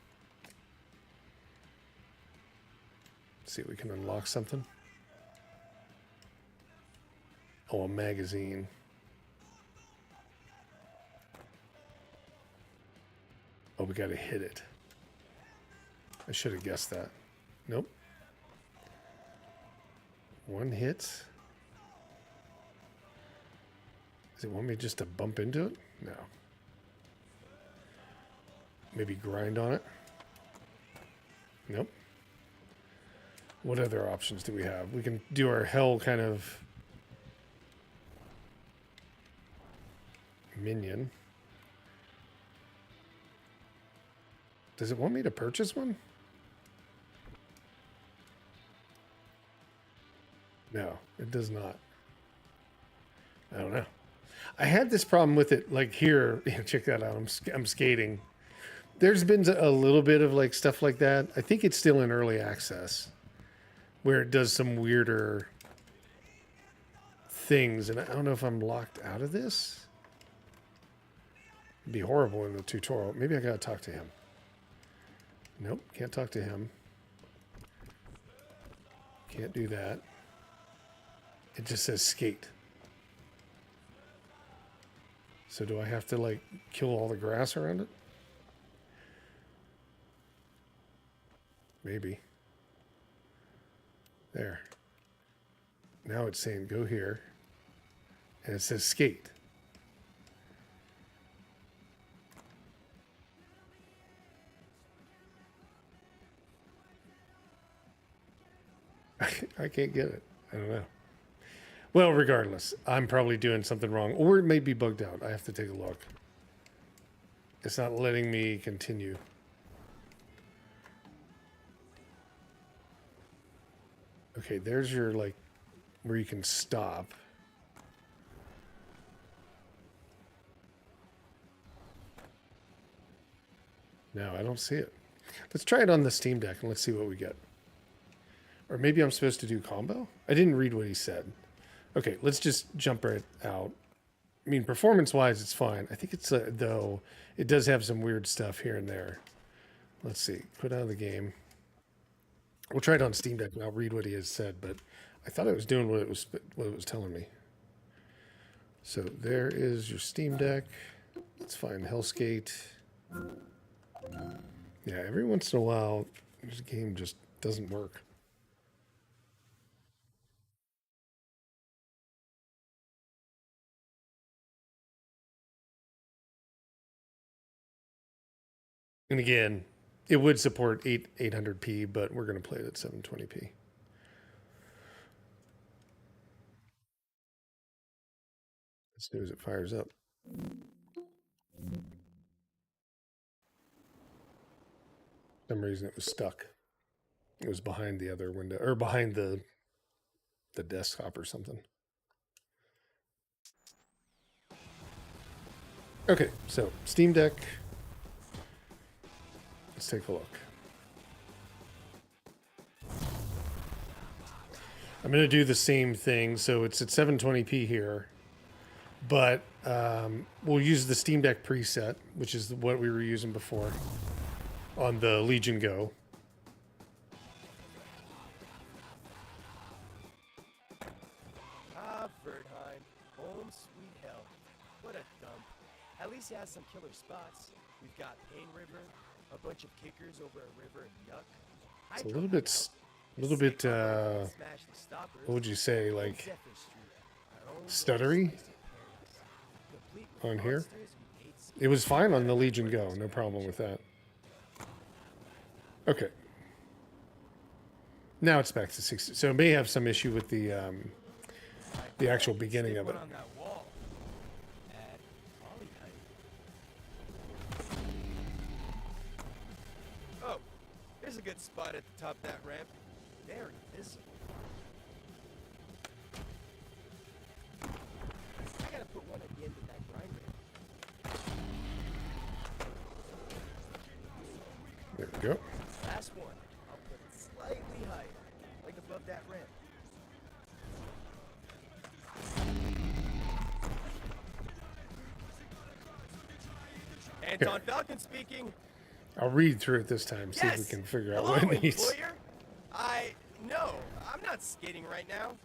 Let's see if we can unlock something. Oh, a magazine. Oh, we got to hit it. I should have guessed that. Nope. One hit. Does it want me just to bump into it? No. Maybe grind on it? Nope. What other options do we have? We can do our hell kind of minion. Does it want me to purchase one? No, it does not. I don't know. I had this problem with it, like here. Check that out. I'm skating. There's been a little bit of like stuff like that. I think it's still in early access, where it does some weirder things, and I don't know if I'm locked out of this. It'd be horrible in the tutorial. Maybe I gotta talk to him. Nope, can't talk to him. Can't do that. It just says skate. So do I have to like kill all the grass around it? Maybe. There. Now it's saying go here. And it says skate. I can't get it. I don't know. Well, regardless, I'm probably doing something wrong. Or it may be bugged out. I have to take a look. It's not letting me continue. Okay, there's your, like, where you can stop. No, I don't see it. Let's try it on the Steam Deck and let's see what we get. Or maybe I'm supposed to do combo? I didn't read what he said. Okay, let's just jump right out. I mean, performance-wise, it's fine. I think it's, though, it does have some weird stuff here and there. Let's see. Quit out of the game. We'll try it on Steam Deck and I'll read what he has said, but I thought it was doing what it was telling me. So there is your Steam Deck. Let's find Hellskate. Yeah, every once in a while, this game just doesn't work. And again, it would support 800p, but we're going to play it at 720p. As soon as it fires up. For some reason it was stuck. It was behind the other window, or behind the desktop or something. Okay, so Steam Deck. Let's take a look. I'm going to do the same thing. So it's at 720p here, but we'll use the Steam Deck preset, which is what we were using before on the Legion Go. Ah, Verdheim. Home sweet hell. What a dump. At least it has some killer spots. We've got Pain River, a bunch of kickers over a river in Yuck. It's a little bit, what would you say, like stuttery? on here. It was fine on the Legion Go. No problem with that. Okay. Now it's back to 60. So it may have some issue with the actual beginning of it. On that wall. At Ollie height. Oh, there's a good spot at the top of that ramp. Very visible. I gotta put one at the end of that grind ramp. There we go. Last one. I'll put it slightly higher, like above that ramp. Anton Falcon speaking. I'll read through it this time, see if we Yes. can figure out Hello, what it needs. employer. No, I'm not skating right now.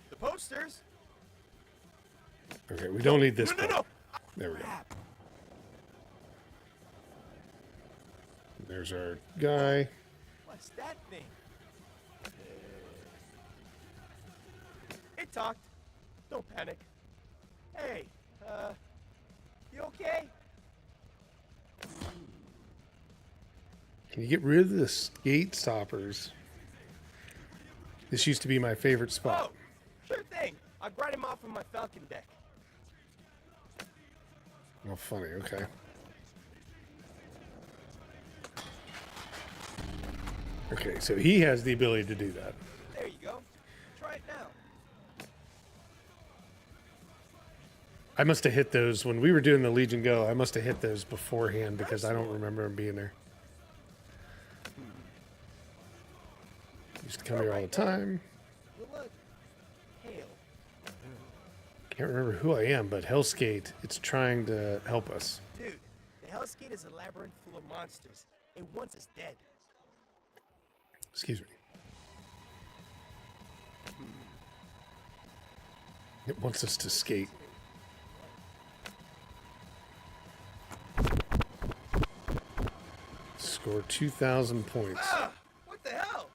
The posters. Okay, we don't need this No. part. There we go. Crap. There's our guy. What's that thing? It talked. Don't panic. Hey, you okay? Can you get rid of the skate stoppers? This used to be my favorite Oh, spot. sure thing. I'll grind him off of my Falcon deck. Oh, funny. Okay. Okay, so he has the ability to do that. There you go. Try it now. I must have hit those when we were doing the Legion Go. I must have hit those beforehand because I don't remember them being there. Used to come here all the time. Well, look. Hail. Can't remember who I am, but Hellskate, it's trying to help us. Dude, the Hellskate is a labyrinth full of monsters. It wants us dead. Excuse me. It wants us to skate. Score 2,000 points. Ah! What the hell?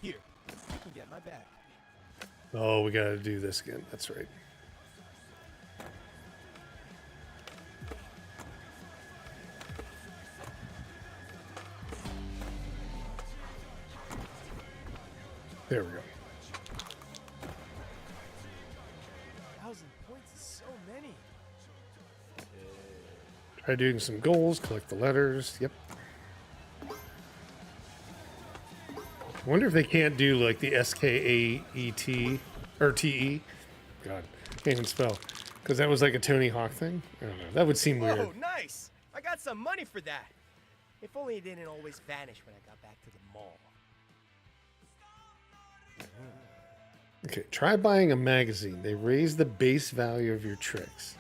Here, you can get my back. Oh, we gotta do this again. That's right. There we go. 1,000 points is so many. Try doing some goals, collect the letters. Yep. I wonder if they can't do like the SKAET or TE. God, can't even spell. Because that was like a Tony Hawk thing. I don't know. That would seem weird. Oh, nice! I got some money for that. If only it didn't always vanish when I got back to the mall. Okay, try buying a magazine. They raise the base value of your tricks.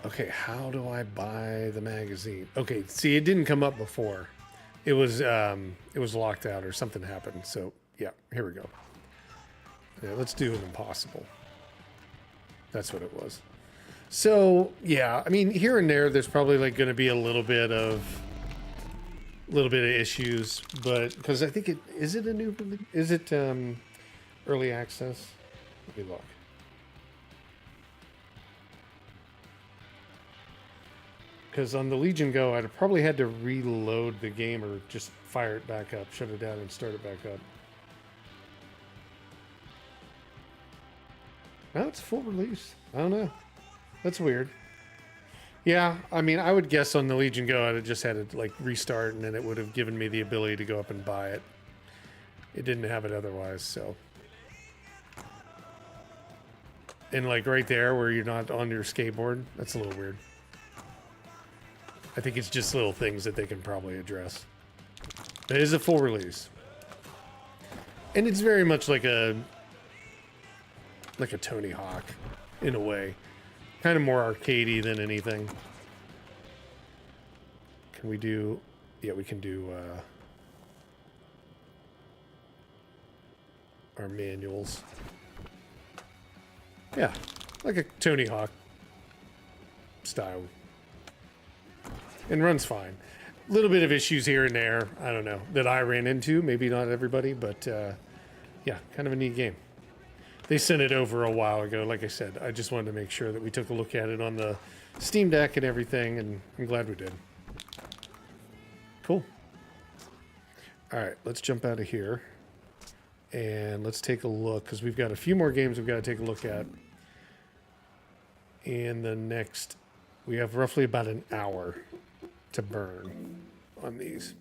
Okay, how do I buy the magazine? Okay, see, it didn't come up before. It was locked out or something happened. So yeah, here we go. Yeah, let's do an impossible. That's what it was. So yeah, I mean, here and there, there's probably like going to be a little bit of issues, but because I think is it early access? Let me look. Because on the Legion Go, I'd probably had to reload the game or just fire it back up, shut it down, and start it back up. No, it's full release. I don't know. That's weird. Yeah, I mean, I would guess on the Legion Go, I'd have just had to like restart, and then it would have given me the ability to go up and buy it. It didn't have it otherwise, so. And like right there, where you're not on your skateboard, that's a little weird. I think it's just little things that they can probably address. It is a full release, and it's very much like a Tony Hawk in a way, kind of more arcadey than anything. Can we do? Yeah, we can do our manuals. Yeah, like a Tony Hawk style. And runs fine. A little bit of issues here and there, I don't know, that I ran into. Maybe not everybody, but yeah, kind of a neat game. They sent it over a while ago. Like I said, I just wanted to make sure that we took a look at it on the Steam Deck and everything, and I'm glad we did. Cool. All right, let's jump out of here. And let's take a look, because we've got a few more games we've got to take a look at. In the next, we have roughly about an hour to burn on these.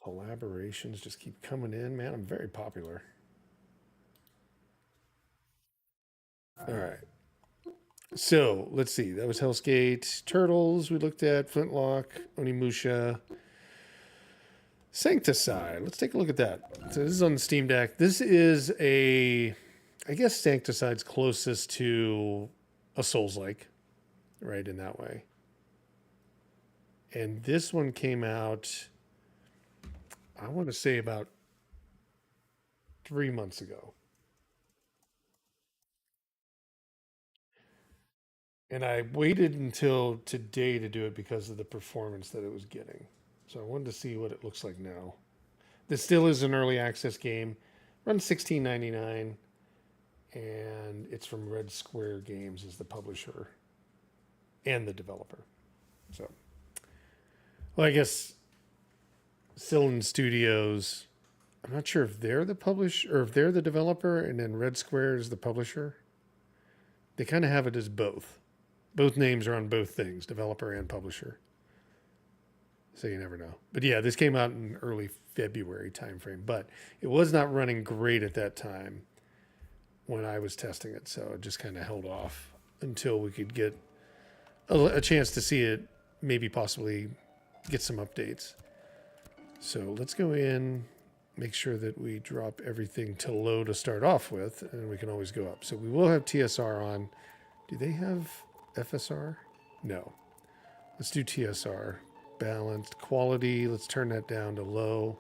Collaborations just keep coming in, man. I'm very popular. All right. So let's see. That was Hell's Gate. Turtles, we looked at. Flintlock, Onimusha. Sancticide. Let's take a look at that. So this is on the Steam Deck. This is a, I guess Sancticide's closest to a Souls-like, right, in that way. And this one came out, I want to say about 3 months ago. And I waited until today to do it because of the performance that it was getting. So I wanted to see what it looks like now. This still is an early access game. Runs $16.99. And it's from Red Square Games as the publisher and the developer. So, well, I guess Cyllin Studios, I'm not sure if they're the publisher or if they're the developer and then Red Square is the publisher. They kind of have it as both. Both names are on both things, developer and publisher. So you never know. But yeah, this came out in early February timeframe, but it was not running great at that time when I was testing it. So it just kind of held off until we could get a chance to see it, maybe possibly get some updates. So let's go in, make sure that we drop everything to low to start off with, and we can always go up. So we will have TSR on. Do they have FSR? No. Let's do TSR. Balanced quality. Let's turn that down to low.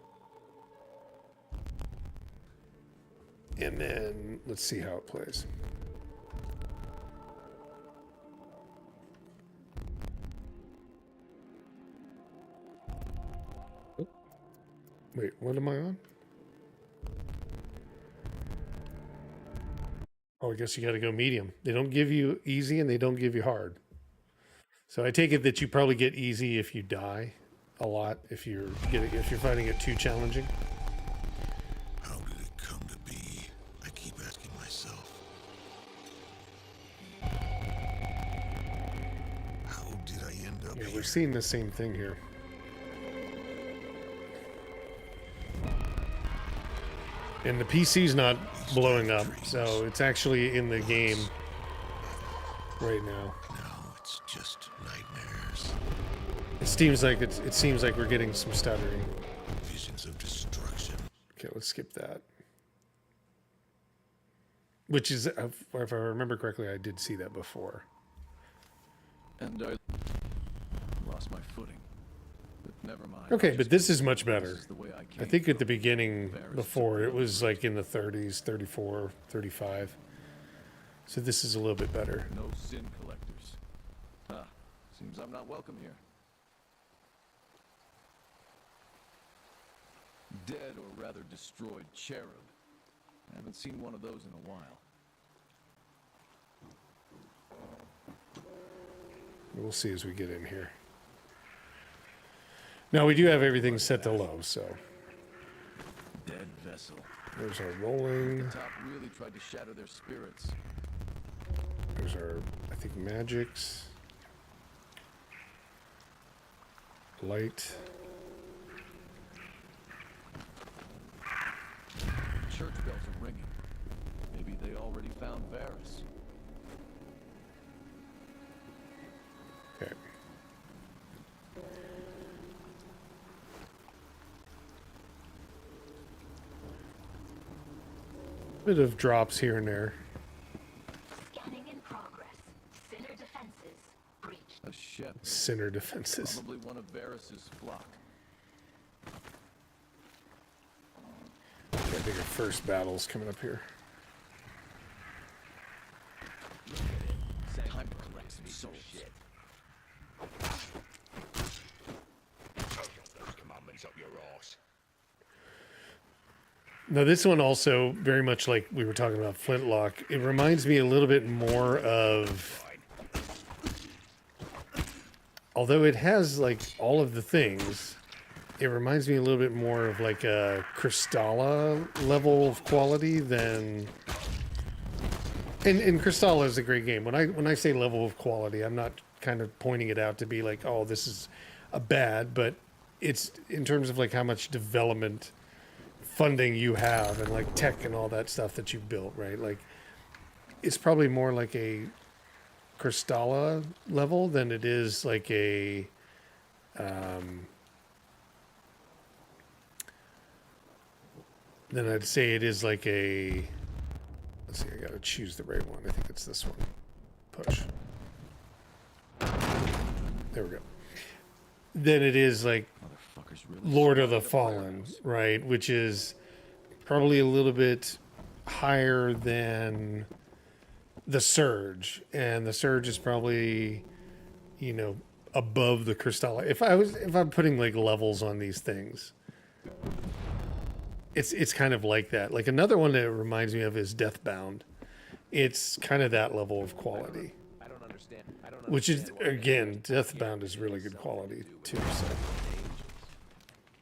And then let's see how it plays. Oh. Wait, what am I on? Oh, I guess you got to go medium. They don't give you easy and they don't give you hard. So I take it that you probably get easy if you die a lot, if you're finding it too challenging. How did it come to be? I keep asking myself. How did I end up Yeah, here? we're seeing the same thing here. And the PC's not blowing up, so it's actually in the game right now. Now it's just nightmares. It seems like we're getting some stuttering. Visions of destruction. Okay, let's skip that. Which is, if I remember correctly, I did see that before. And I lost my footing. But never mind. Okay, but this is much better. This is the way I I came think at the from. beginning, before, it was like in the 30s, 34, 35. So this is a little bit better. No sin collectors. Huh. Seems I'm not welcome here. Dead or rather destroyed cherub. I haven't seen one of those in a while. We'll see as we get in here. Now, we do have everything set to low, so Dead vessel. there's our rolling. The top really tried to shatter their spirits. There's our, I think, magics. Light. Church bells are ringing. Maybe they already found Varys. Okay. Bit of drops here and there. Scanning in progress. Sinner defenses breached. A shepherd. Sinner defenses. Probably one of Varys's flock. I think our first battle's coming up here. Time to collect some souls. Commandments up your arse. Now, this one also, very much like we were talking about Flintlock, it reminds me a little bit more of... Although it has, like, all of the things, it reminds me a little bit more of, like, a Crystalla level of quality than... And Crystalla is a great game. When I say level of quality, I'm not kind of pointing it out to be like, oh, this is a bad, but it's in terms of, like, how much development... funding you have and like tech and all that stuff that you've built, right? Like it's probably more like a Crystalla level than it is like a then I'd say it is like a, let's see, I gotta choose the right one. I think it's this one. Push. There we go. Then it is like really Lord of the Fallen, right? Which is probably a little bit higher than the Surge. And the Surge is probably, you know, above the Crystalla. If I'm putting like levels on these things, it's kind of like that. Like another one that it reminds me of is Deathbound. It's kind of that level of quality. I don't understand. Which is, again, Deathbound is really good quality too. So.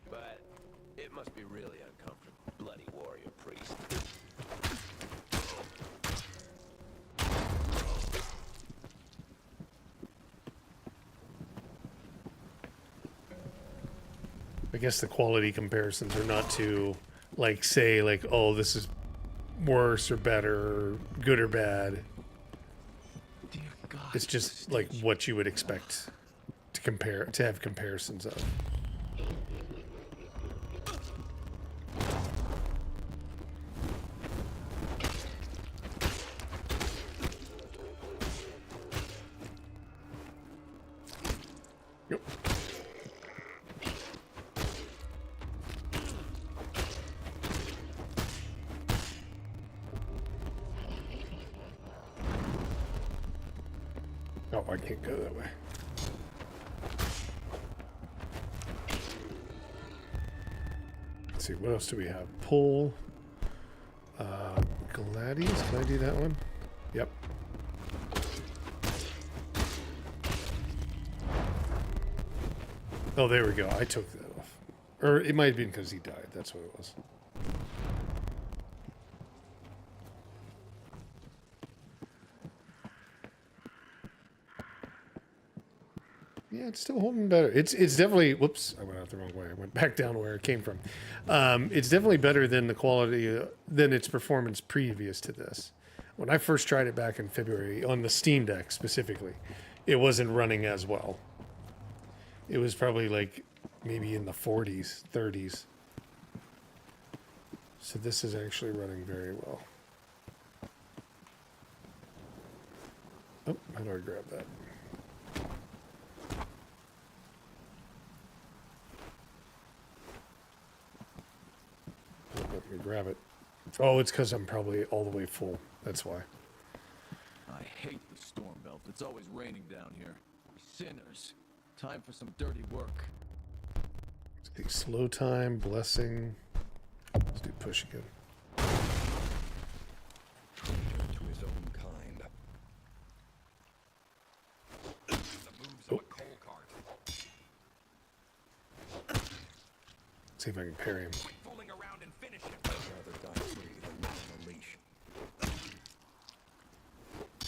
But it must be really uncomfortable, bloody warrior priest. I guess the quality comparisons are not to like say like, oh, this is worse or better or good or bad. It's just like what you would expect to have comparisons of. Yep. Oh, I can't go that way. Let's see, what else do we have? Pull. Gladius, can I do that one? Yep. Oh, there we go. I took that off. Or it might have been because he died. That's what it was. Yeah, it's still holding better. It's definitely, whoops, I went out the wrong way. I went back down where it came from. It's definitely better than the quality, than its performance previous to this. When I first tried it back in February, on the Steam Deck specifically, it wasn't running as well. It was probably like maybe in the 40s, 30s. So this is actually running very well. Oh, how do I grab that? Let me grab it. Oh, it's because I'm probably all the way full. That's why. I hate the storm belt. It's always raining down here. Sinners. Time for some dirty work. Let's do slow time, blessing. Let's do push again. To his own kind. The moves of a coal cart. Let's see if I can parry him. Quit fooling around and finish him. I'd rather die free than live on a leash. I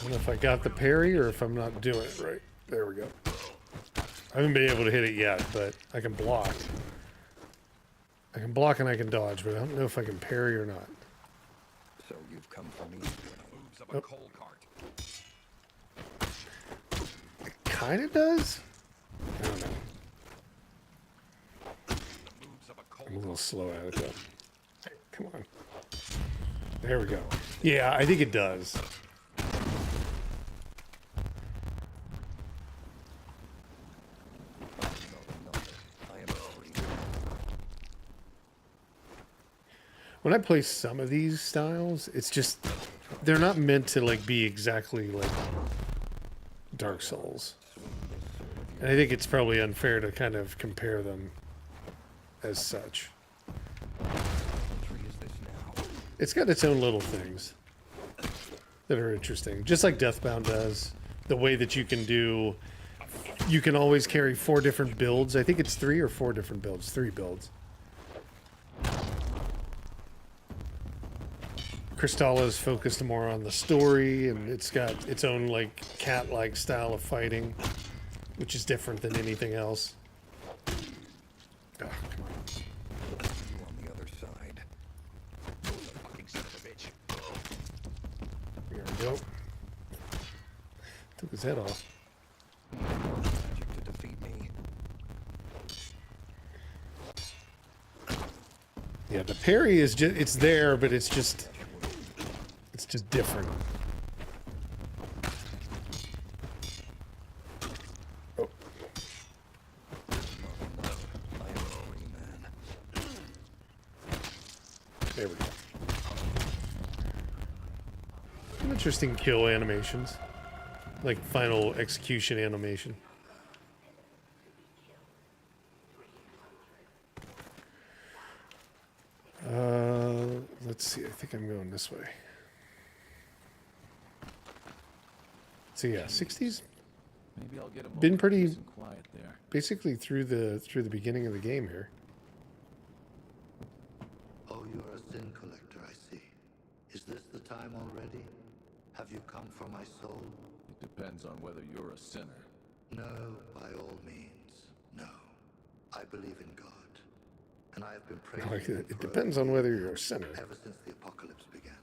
don't know if I got the parry or if I'm not doing it right. There we go. I haven't been able to hit it yet, but I can block. I can block and I can dodge, but I don't know if I can parry or not. So you've come for me. The moves of a coal cart. It kind of does. I don't know. The moves of a coal I'm a little slow at it though. Hey, come on. There we go. Yeah, I think it does. When I play some of these styles, it's just, they're not meant to like be exactly like Dark Souls. And I think it's probably unfair to kind of compare them as such. What tree is this now? It's got its own little things that are interesting. Just like Deathbound does. The way that you can always carry 4 different builds. I think it's 3 or 4 different builds. 3 builds. Crystalla is focused more on the story, and it's got its own like cat-like style of fighting, which is different than anything else. Oh, come on. You on the other side. Fucking son of a bitch. Here we go. Took his head off. Magic to defeat me. Yeah, the parry is just—it's there, but it's just different. Oh. I am a free man. There we go. Some interesting kill animations. Like final execution animation. Let's see, I think I'm going this way. So yeah, 60s Maybe I'll get a been moment pretty of peace and quiet there. basically through the beginning of the game here. Oh, you're a sin collector, I see. Is this the time already? Have you come for my soul? It depends on whether you're a sinner. No, by all means, no. I believe in God, and I have been praising Like, him it for depends on whether you're a sinner. ever since the apocalypse began.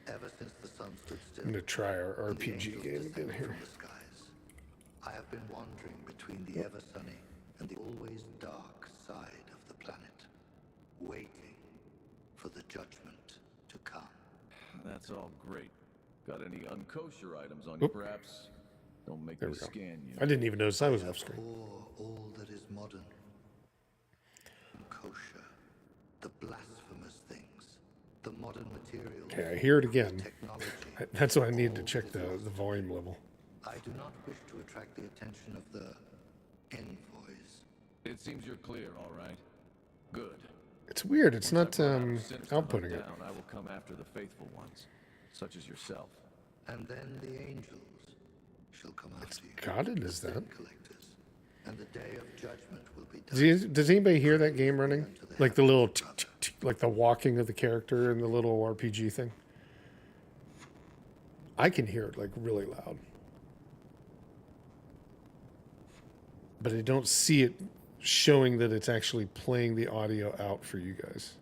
Ever since the sun stood still. I'm gonna try our and the RPG angels game again descended here. from the skies. I have been wandering between the ever sunny and the always dark side of the planet, waiting for the judgment to come. That's all great. Got any unkosher items on you, Oop. perhaps? Don't make There me we go. scan you. I didn't even notice I was off screen. Abhor all that is modern and kosher, the blasphemous things, the modern materials. Okay, I hear it again. Technology. That's why I need to check the volume level. I do not wish to attract the attention of the envoys. It seems you're clear, all right. Good. It's weird. It's not Once I burn out the sinners to hunt outputting it. down, I will come after the faithful ones, such as yourself. And then the angels shall come after you. God, it is Sin that. collectors. And the day of judgment will be done. Does anybody hear that game running? Like the little, like the walking of the character and the little RPG thing? I can hear it like really loud. But I don't see it showing that it's actually playing the audio out for you guys.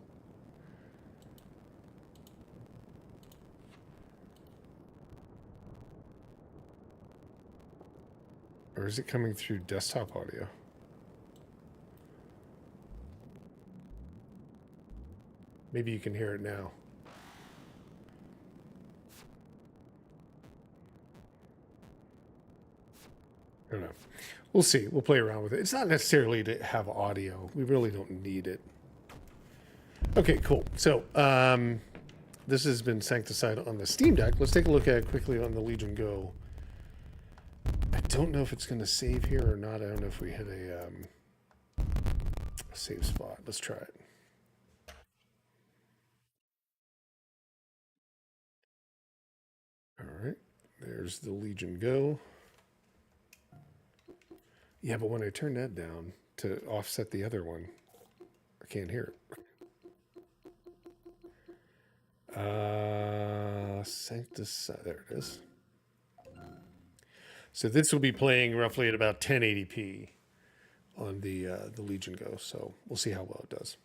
Or is it coming through desktop audio? Maybe you can hear it now. I don't know. We'll see. We'll play around with it. It's not necessarily to have audio. We really don't need it. Okay, cool. So, this has been Sancticide on the Steam Deck. Let's take a look at it quickly on the Legion Go. I don't know if it's going to save here or not. I don't know if we hit a save spot. Let's try it. All right. There's the Legion Go. Yeah, but when I turn that down to offset the other one, I can't hear it. Sancticide. There it is. So this will be playing roughly at about 1080p on the Legion Go. So we'll see how well it does.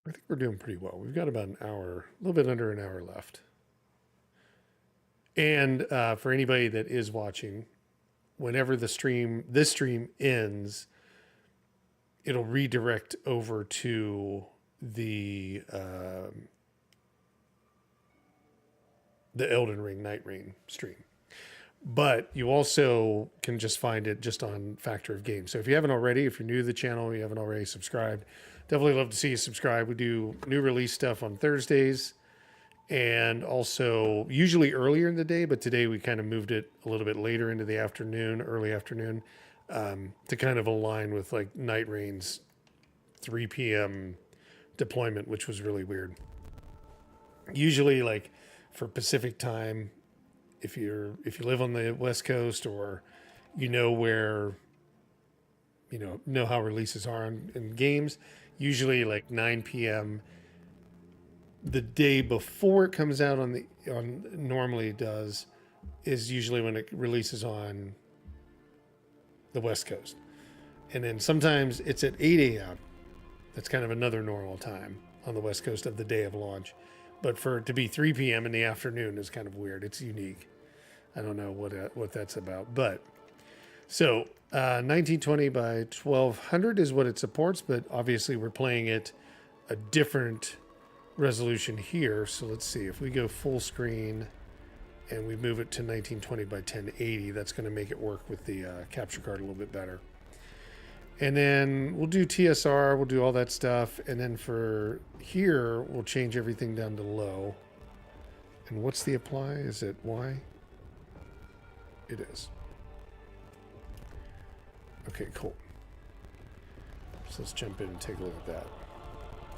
I think we're doing pretty well. We've got about an hour, a little bit under an hour left. And for anybody that is watching, whenever this stream ends, it'll redirect over to the Elden Ring Night Rain stream. But you also can just find it just on Factor of Games. So if you haven't already, if you're new to the channel, you haven't already subscribed, definitely love to see you subscribe. We do new release stuff on Thursdays and also usually earlier in the day, but today we kind of moved it a little bit later into the afternoon, early afternoon. to kind of align with like Night Rain's 3 p.m. deployment, which was really weird. Usually, like for Pacific time, if you live on the West Coast or you know how releases are in games, usually like 9 p.m. the day before it comes out on normally it does, is usually when it releases on the West Coast. And then sometimes it's at 8 a.m. That's kind of another normal time on the West Coast of the day of launch. But for it to be 3 p.m. in the afternoon is kind of weird. It's unique. I don't know what that's about. But so 1920 by 1200 is what it supports, but obviously we're playing it a different resolution here. So let's see, if we go full screen and we move it to 1920 by 1080, that's going to make it work with the capture card a little bit better. And then we'll do TSR, we'll do all that stuff. And then for here, we'll change everything down to low. And what's the apply? Is it Y? It is. Okay, cool. So let's jump in and take a look at that.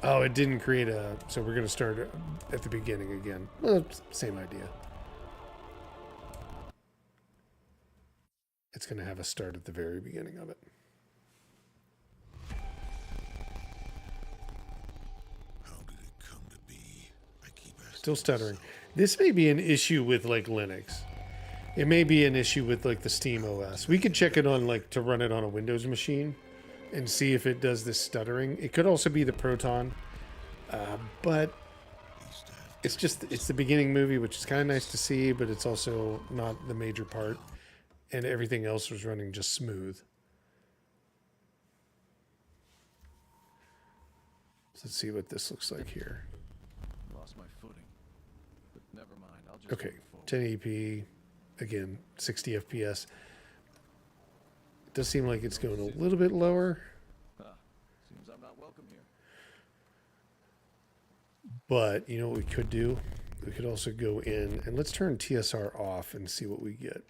Oh, it didn't create a... So we're going to start at the beginning again. Well, same idea. It's going to have a start at the very beginning of it. How did it come to be? I keep asking Still stuttering. This may be an issue with like Linux. It may be an issue with like the Steam OS. We could check it on like to run it on a Windows machine and see if it does this stuttering. It could also be the Proton, but it's the beginning movie, which is kind of nice to see, but it's also not the major part, and everything else was running just smooth. So let's see what this looks like here. Lost my footing, but never mind. I'll just Okay, move forward. 1080p, again, 60 FPS. It does seem like it's going a little bit lower. Seems I'm not welcome here. But you know what we could do? We could also go in and let's turn TSR off and see what we get.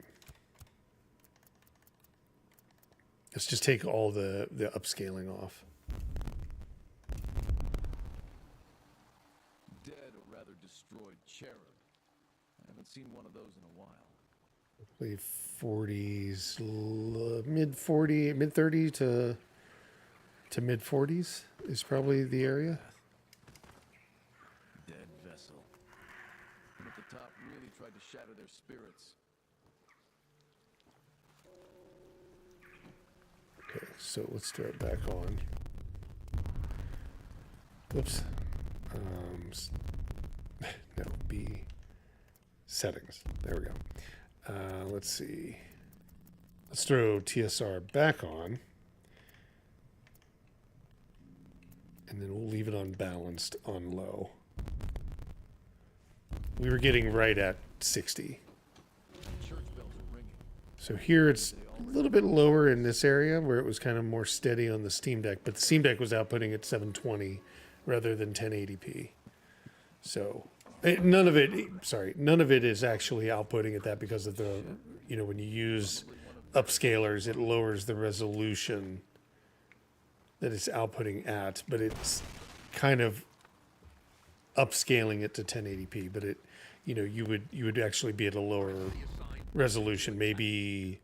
Let's just take all the upscaling off. Dead or rather destroyed cherub. I haven't seen one of those in a while. Probably 40s, mid 30 to mid 40s is probably the area. Dead vessel. And at the top really tried to shatter their spirits. Okay, so let's throw it back on. Whoops. No, B. Settings. There we go. Let's see. Let's throw TSR back on. And then we'll leave it on balanced on low. We were getting right at 60. Church bells are ringing. So here it's a little bit lower in this area where it was kind of more steady on the Steam Deck, but the Steam Deck was outputting at 720 rather than 1080p. So none of it is actually outputting at that because of the, when you use upscalers, it lowers the resolution that it's outputting at, but it's kind of upscaling it to 1080p, but it, you would actually be at a lower resolution, maybe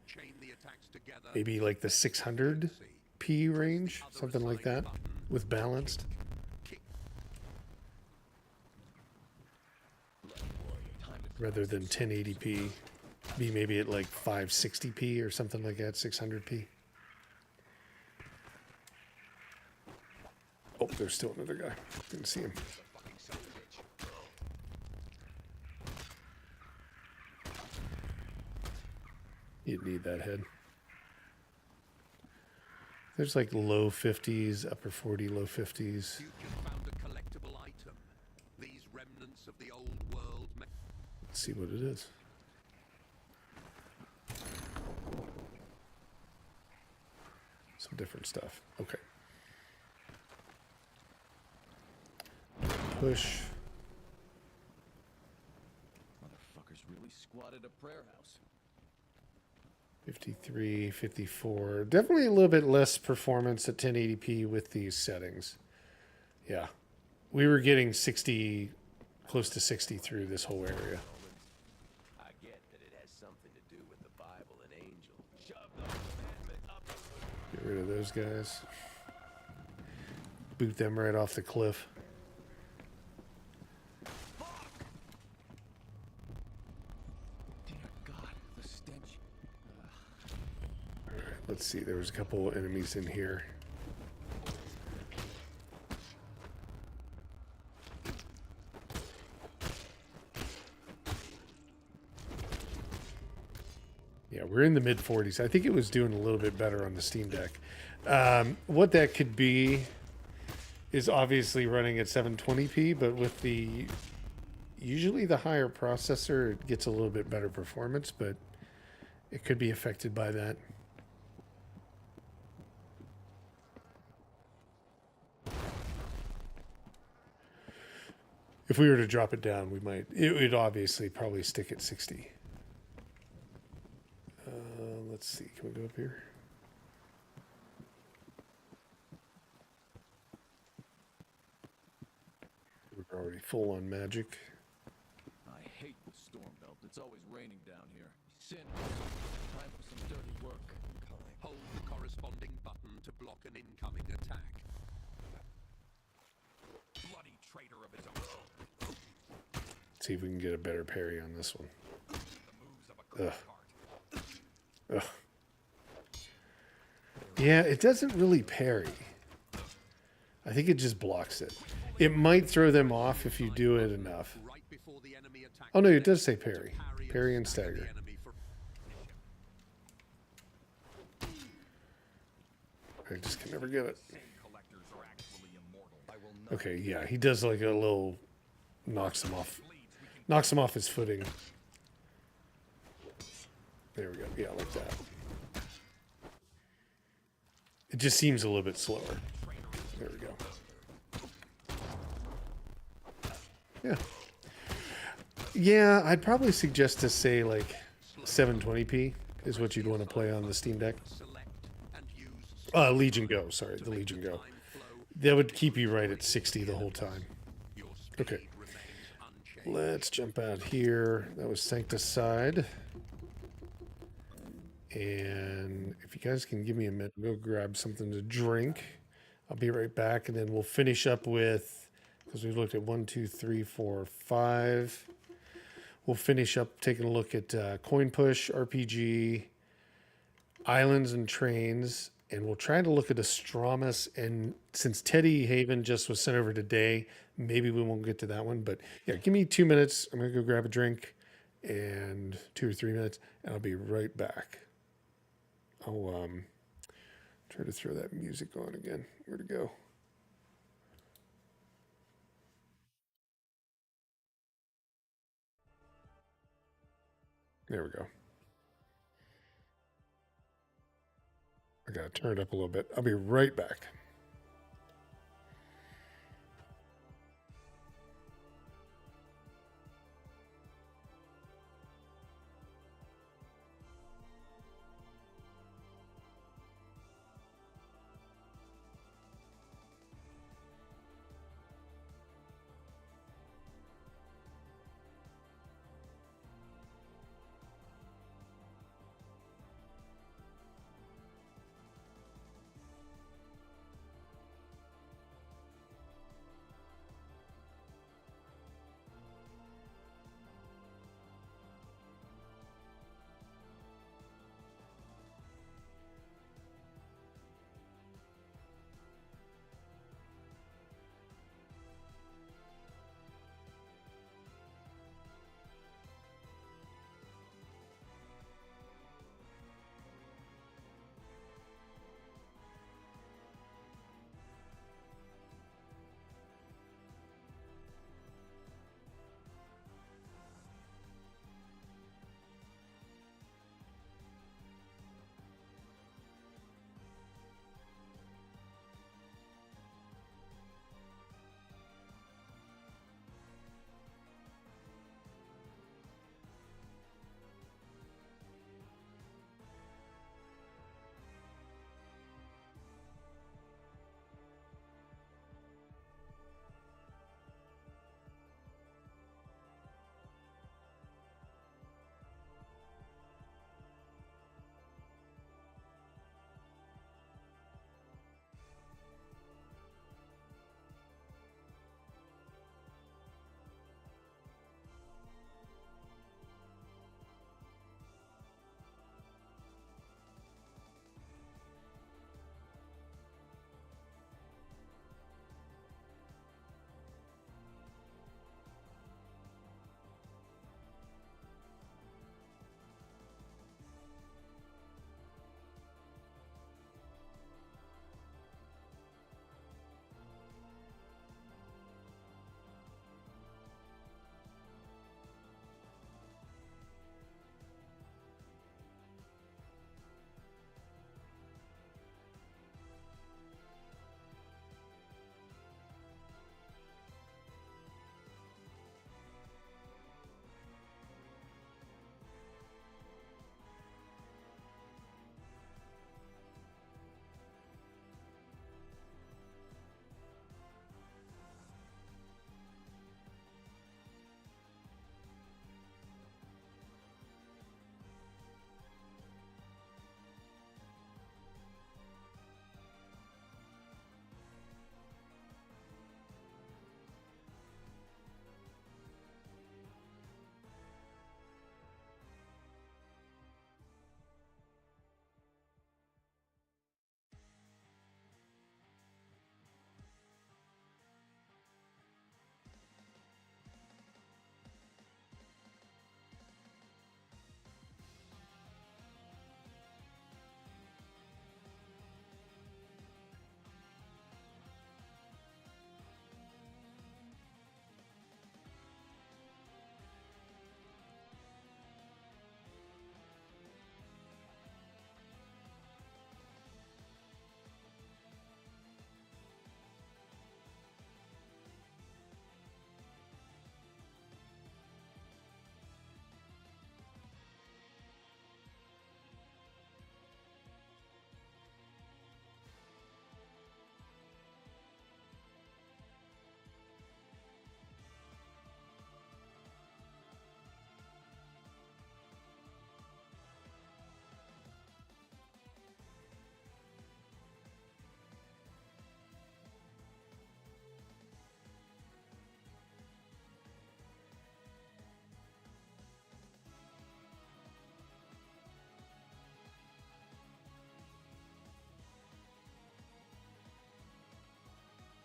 like the 600p range, something like that, with balanced. Rather than 1080p, be maybe at like 560p or something like that, 600p. Oh, there's still another guy. Didn't see him. You'd need that head. There's like low 50s, upper 40, low 50s. You just found a collectible item. These remnants of the old world. Let's see what it is. Some different stuff. Okay. Push. Motherfuckers really squatted a prayer house. 53, 54. Definitely a little bit less performance at 1080p with these settings. Yeah. We were getting 60, close to 60 through this whole area. I get that it has something to do with the Bible and angels. Shove the commandment up. Get rid of those guys. Boot them right off the cliff. Dear God, the stench. All right, let's see. There was a couple enemies in here. Yeah, we're in the mid 40s. I think it was doing a little bit better on the Steam Deck. What that could be is obviously running at 720p, but with the usually the higher processor, it gets a little bit better performance, but it could be affected by that. If we were to drop it down, we might. It would obviously probably stick at 60. Let's see. Can we go up here? We're already full on magic. I hate the storm belt. It's always raining down here. Sinners. Time for some dirty work. Hold the corresponding button to block an incoming attack. Bloody traitor of his own. Let's see if we can get a better parry on this one. The moves of a cart. Ugh. Yeah, it doesn't really parry. I think it just blocks it. It might throw them off if you do it enough. Right before the enemy attack. Oh no, it does say parry. Parry and stagger. I just can never get it. Okay, yeah, he does like a little knocks him off his footing. There we go. Yeah, like that. It just seems a little bit slower. There we go. Yeah. Yeah, I'd probably suggest to say like 720p is what you'd want to play on the Steam Deck. Legion Go, sorry, the Legion Go. That would keep you right at 60 the whole time. Okay. Let's jump out here. That was Sancticide. And if you guys can give me a minute, go grab something to drink. I'll be right back, and then we'll finish up with, because we've looked at 1, 2, 3, 4, 5. We'll finish up taking a look at Coin Push, RPG, Islands and Trains, and we'll try to look at Astromus. And since Teddy Haven just was sent over today, maybe we won't get to that one. But yeah, give me 2 minutes. I'm going to go grab a drink, and 2 or 3 minutes, and I'll be right back. I'll try to throw that music on again. Where'd it go? There we go. I gotta turn it up a little bit. I'll be right back.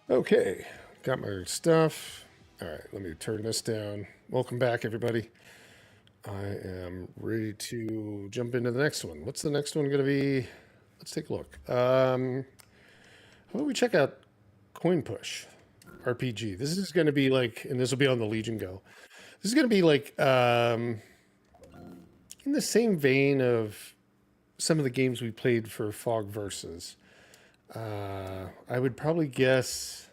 Okay, got my stuff. All right, let me turn this down. Welcome back, everybody. I am ready to jump into the next one. What's the next one going to be? Let's take a look. How about we check out Coin Push RPG? This is going to be like, and this will be on the Legion Go. This is going to be like in the same vein of some of the games we played for Fog Versus. I would probably guess,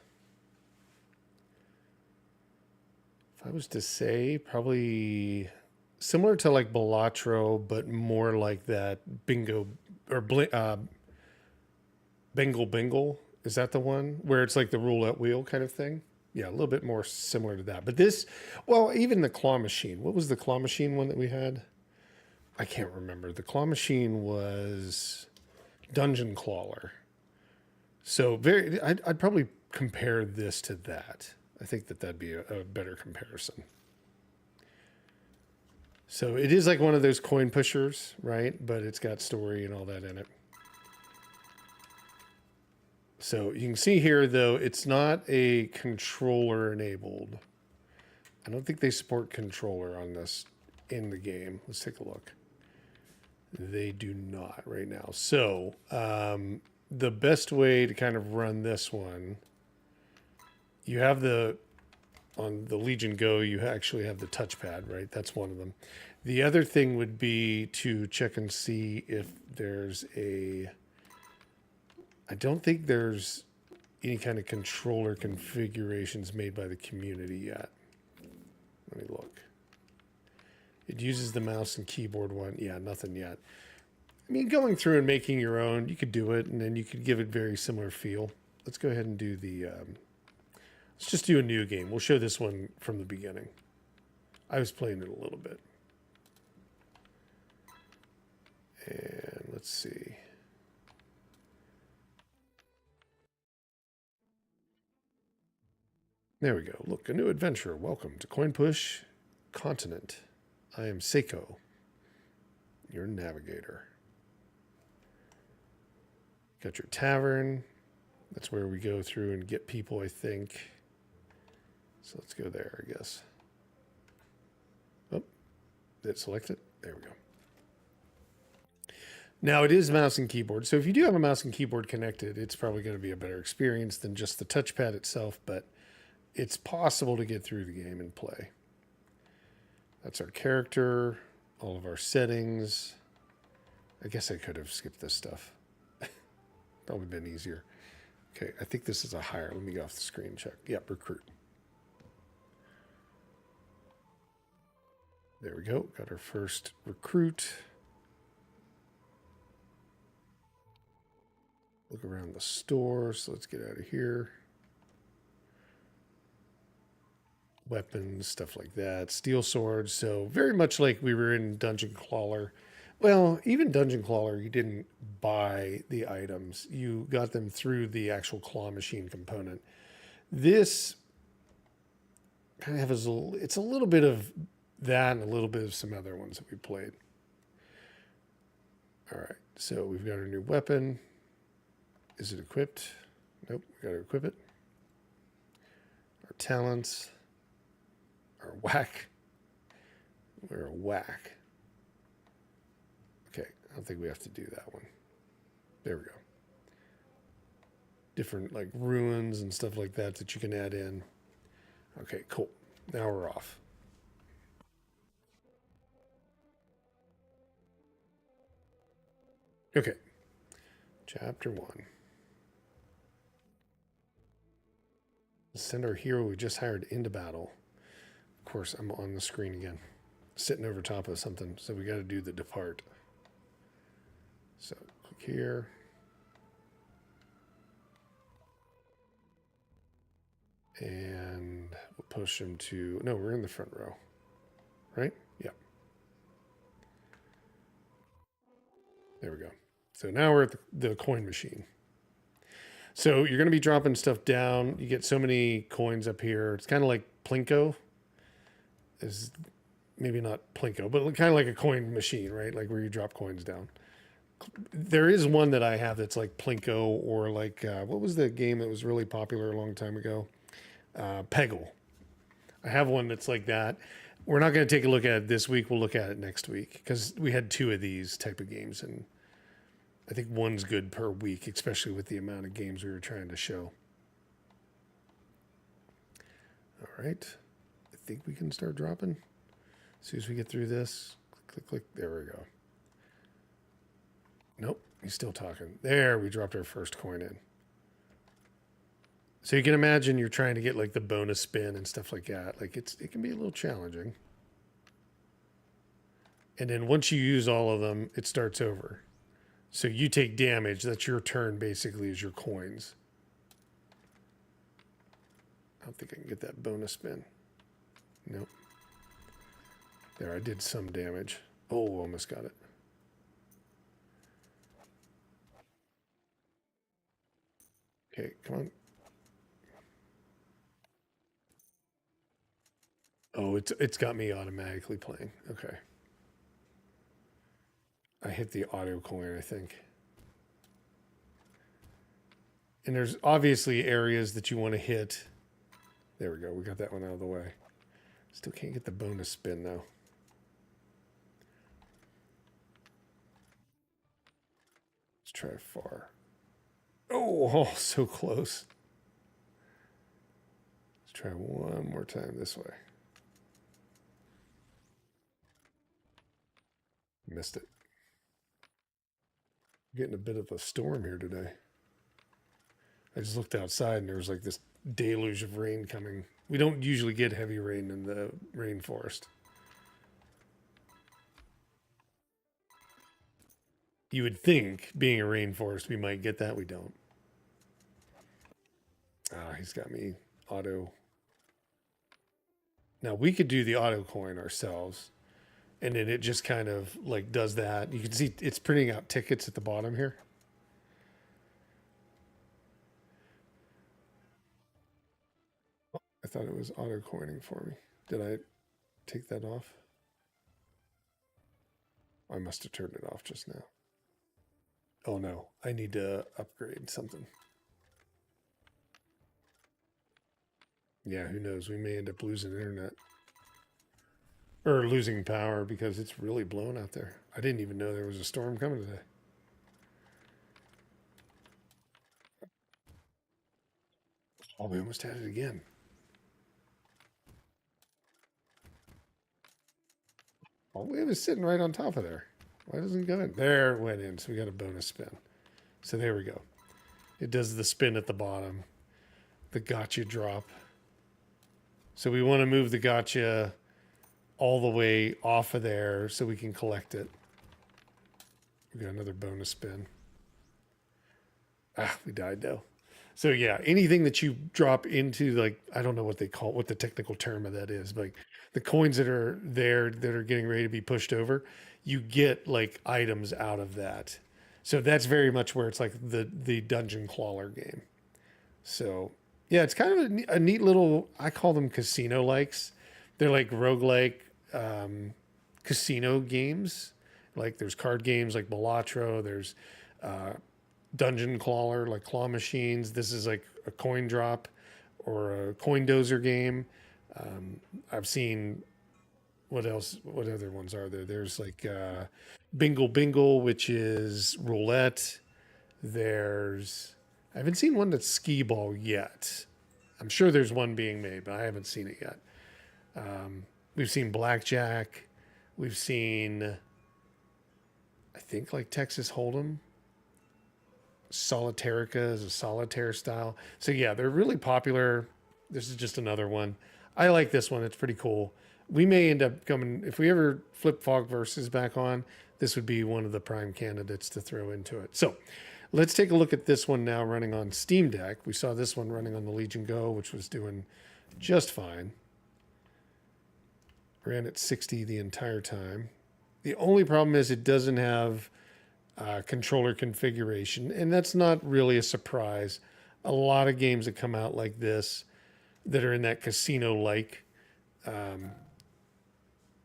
if I was to say, probably similar to like Balatro, but more like that bingo or Bingle Bingle. Is that the one where it's like the roulette wheel kind of thing? Yeah, a little bit more similar to that. But this, well, even the claw machine. What was the claw machine one that we had? I can't remember. The claw machine was Dungeon Crawler. So I'd probably compare this to that. I think that'd be a better comparison. So it is like one of those coin pushers, right? But it's got story and all that in it. So you can see here, though, it's not a controller enabled. I don't think they support controller on this in the game. Let's take a look. They do not right now. So the best way to kind of run this one, you have on the Legion Go, you actually have the touchpad, right? That's one of them. The other thing would be to check and see if there's I don't think there's any kind of controller configurations made by the community yet. Let me look. It uses the mouse and keyboard one. Yeah, nothing yet. I mean, going through and making your own, you could do it, and then you could give it very similar feel. Let's go ahead and do let's just do a new game. We'll show this one from the beginning. I was playing it a little bit. And let's see. There we go. Look, a new adventure. Welcome to Coin Push Continent. I am Seiko, your navigator. Got your tavern. That's where we go through and get people, I think. So let's go there, I guess. Oh, did it select it? There we go. Now, it is mouse and keyboard. So if you do have a mouse and keyboard connected, it's probably going to be a better experience than just the touchpad itself, but it's possible to get through the game and play. That's our character, all of our settings. I guess I could have skipped this stuff. Probably been easier. Okay, I think this is a hire. Let me go off the screen, check. Yep, recruit. There we go. Got our first recruit. Look around the store. So let's get out of here. Weapons, stuff like that. Steel swords. So very much like we were in Dungeon Crawler. Well, even Dungeon Crawler, you didn't buy the items. You got them through the actual claw machine component. This kind of has it's a little bit of that and a little bit of some other ones that we played. All right, so we've got our new weapon. Is it equipped? Nope, we got to equip it. Our talents. Our whack. We're a whack. Okay, I don't think we have to do that one. There we go. Different like ruins and stuff like that that you can add in. Okay, cool. Now we're off. Okay. Chapter 1. Send our hero we just hired into battle. Of course, I'm on the screen again. Sitting over top of something, so we got to do the depart. So, click here. And we'll push him to... No, we're in the front row. Right? Yep. There we go. So now we're at the coin machine. So you're going to be dropping stuff down. You get so many coins up here. It's kind of like Plinko. Is maybe not Plinko, but kind of like a coin machine, right? Like where you drop coins down. there is one that I have that's like Plinko or like what was the game that was really popular a long time ago? Peggle. I have one that's like that. We're not going to take a look at it this week. We'll look at it next week because we had 2 of these type of games, and I think one's good per week, especially with the amount of games we were trying to show. All right. I think we can start dropping. As soon as we get through this, click, click, click. There we go. Nope, he's still talking. There, we dropped our first coin in. So you can imagine you're trying to get like the bonus spin and stuff like that. Like it can be a little challenging. And then once you use all of them, it starts over. So you take damage. That's your turn basically is your coins. I don't think I can get that bonus spin. Nope. There, I did some damage. Oh, almost got it. Okay, come on. Oh, it's got me automatically playing. Okay. I hit the auto coin, I think. And there's obviously areas that you want to hit. There we go. We got that one out of the way. Still can't get the bonus spin though. Let's try far. Oh, so close. Let's try one more time this way. Missed it. Getting a bit of a storm here today. I just looked outside and there was like this deluge of rain coming. We don't usually get heavy rain in the rainforest. You would think, being a rainforest, we might get that. We don't. Ah, he's got me auto. Now we could do the auto coin ourselves. And then it just kind of like does that. You can see it's printing out tickets at the bottom here. Oh, I thought it was auto coining for me. Did I take that off? I must have turned it off just now. Oh no, I need to upgrade something. Yeah, who knows? We may end up losing internet. Or losing power because it's really blowing out there. I didn't even know there was a storm coming today. Oh, we almost had it again. Oh, we was sitting right on top of there. Why doesn't it go in? There it went in, so we got a bonus spin. So there we go. It does the spin at the bottom. The gotcha drop. So we want to move the gotcha all the way off of there so we can collect it. We got another bonus spin. Ah, we died though. So yeah, anything that you drop into, like, I don't know what they call, what the technical term of that is, but like the coins that are there that are getting ready to be pushed over, you get like items out of that. So that's very much where it's like the dungeon crawler game. So yeah, it's kind of a neat little, I call them casino likes. They're like roguelike casino games. Like there's card games like Balatro, there's dungeon crawler like claw machines. This is like a coin drop or a coin dozer game. I've seen, what else, what other ones are there? There's like Bingle Bingle, which is roulette. There's, I haven't seen one that's skee ball yet. I'm sure there's one being made, but I haven't seen it yet. We've seen blackjack. We've seen, I think, like Texas Hold'em. Solitarica is a solitaire style. So yeah, they're really popular. This is just another one. I like this one. It's pretty cool. We may end up coming, if we ever flip Fog Versus back on, this would be one of the prime candidates to throw into it. So let's take a look at this one now running on Steam Deck. We saw this one running on the Legion Go, which was doing just fine. Ran at 60 the entire time. The only problem is it doesn't have controller configuration, and that's not really a surprise. A lot of games that come out like this that are in that casino-like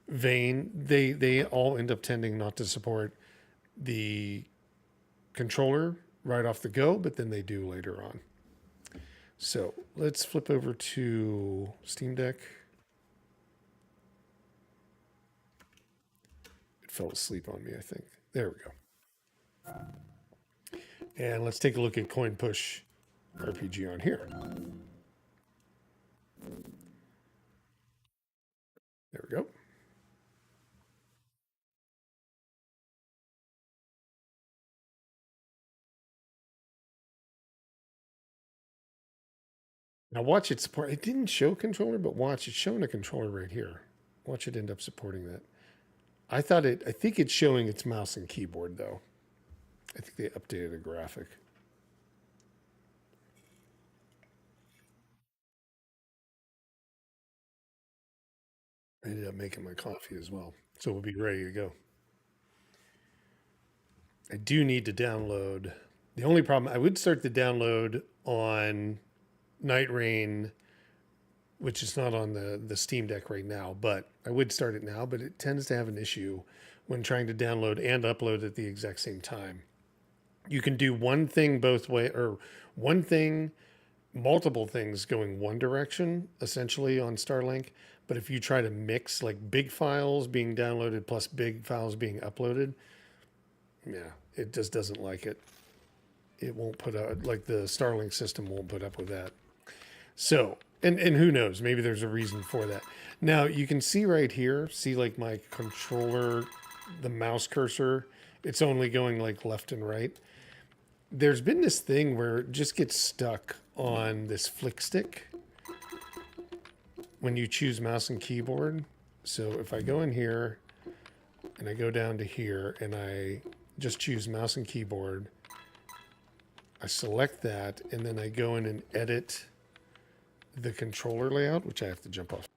vein, they all end up tending not to support the controller right off the go, but then they do later on. So let's flip over to Steam Deck. It fell asleep on me, I think. There we go. And let's take a look at Coin Push RPG on here. There we go. Now watch it support. It didn't show controller, but watch, it's showing a controller right here. Watch it end up supporting that. I think it's showing its mouse and keyboard though. I think they updated the graphic. I ended up making my coffee as well, so we'll be ready to go. I do need to download. The only problem, I would start the download on Night Rain, which is not on the Steam Deck right now, but I would start it now, but it tends to have an issue when trying to download and upload at the exact same time. You can do one thing both way, or one thing, multiple things going one direction, essentially on Starlink. But if you try to mix like big files being downloaded plus big files being uploaded, yeah, it just doesn't like it. It won't put up, like the Starlink system won't put up with that. So, and who knows, maybe there's a reason for that. Now you can see right here, see like my controller, the mouse cursor, it's only going like left and right. There's been this thing where it just gets stuck on this flick stick when you choose mouse and keyboard. So if I go in here and I go down to here and I just choose mouse and keyboard, I select that and then I go in and edit the controller layout, which I have to jump off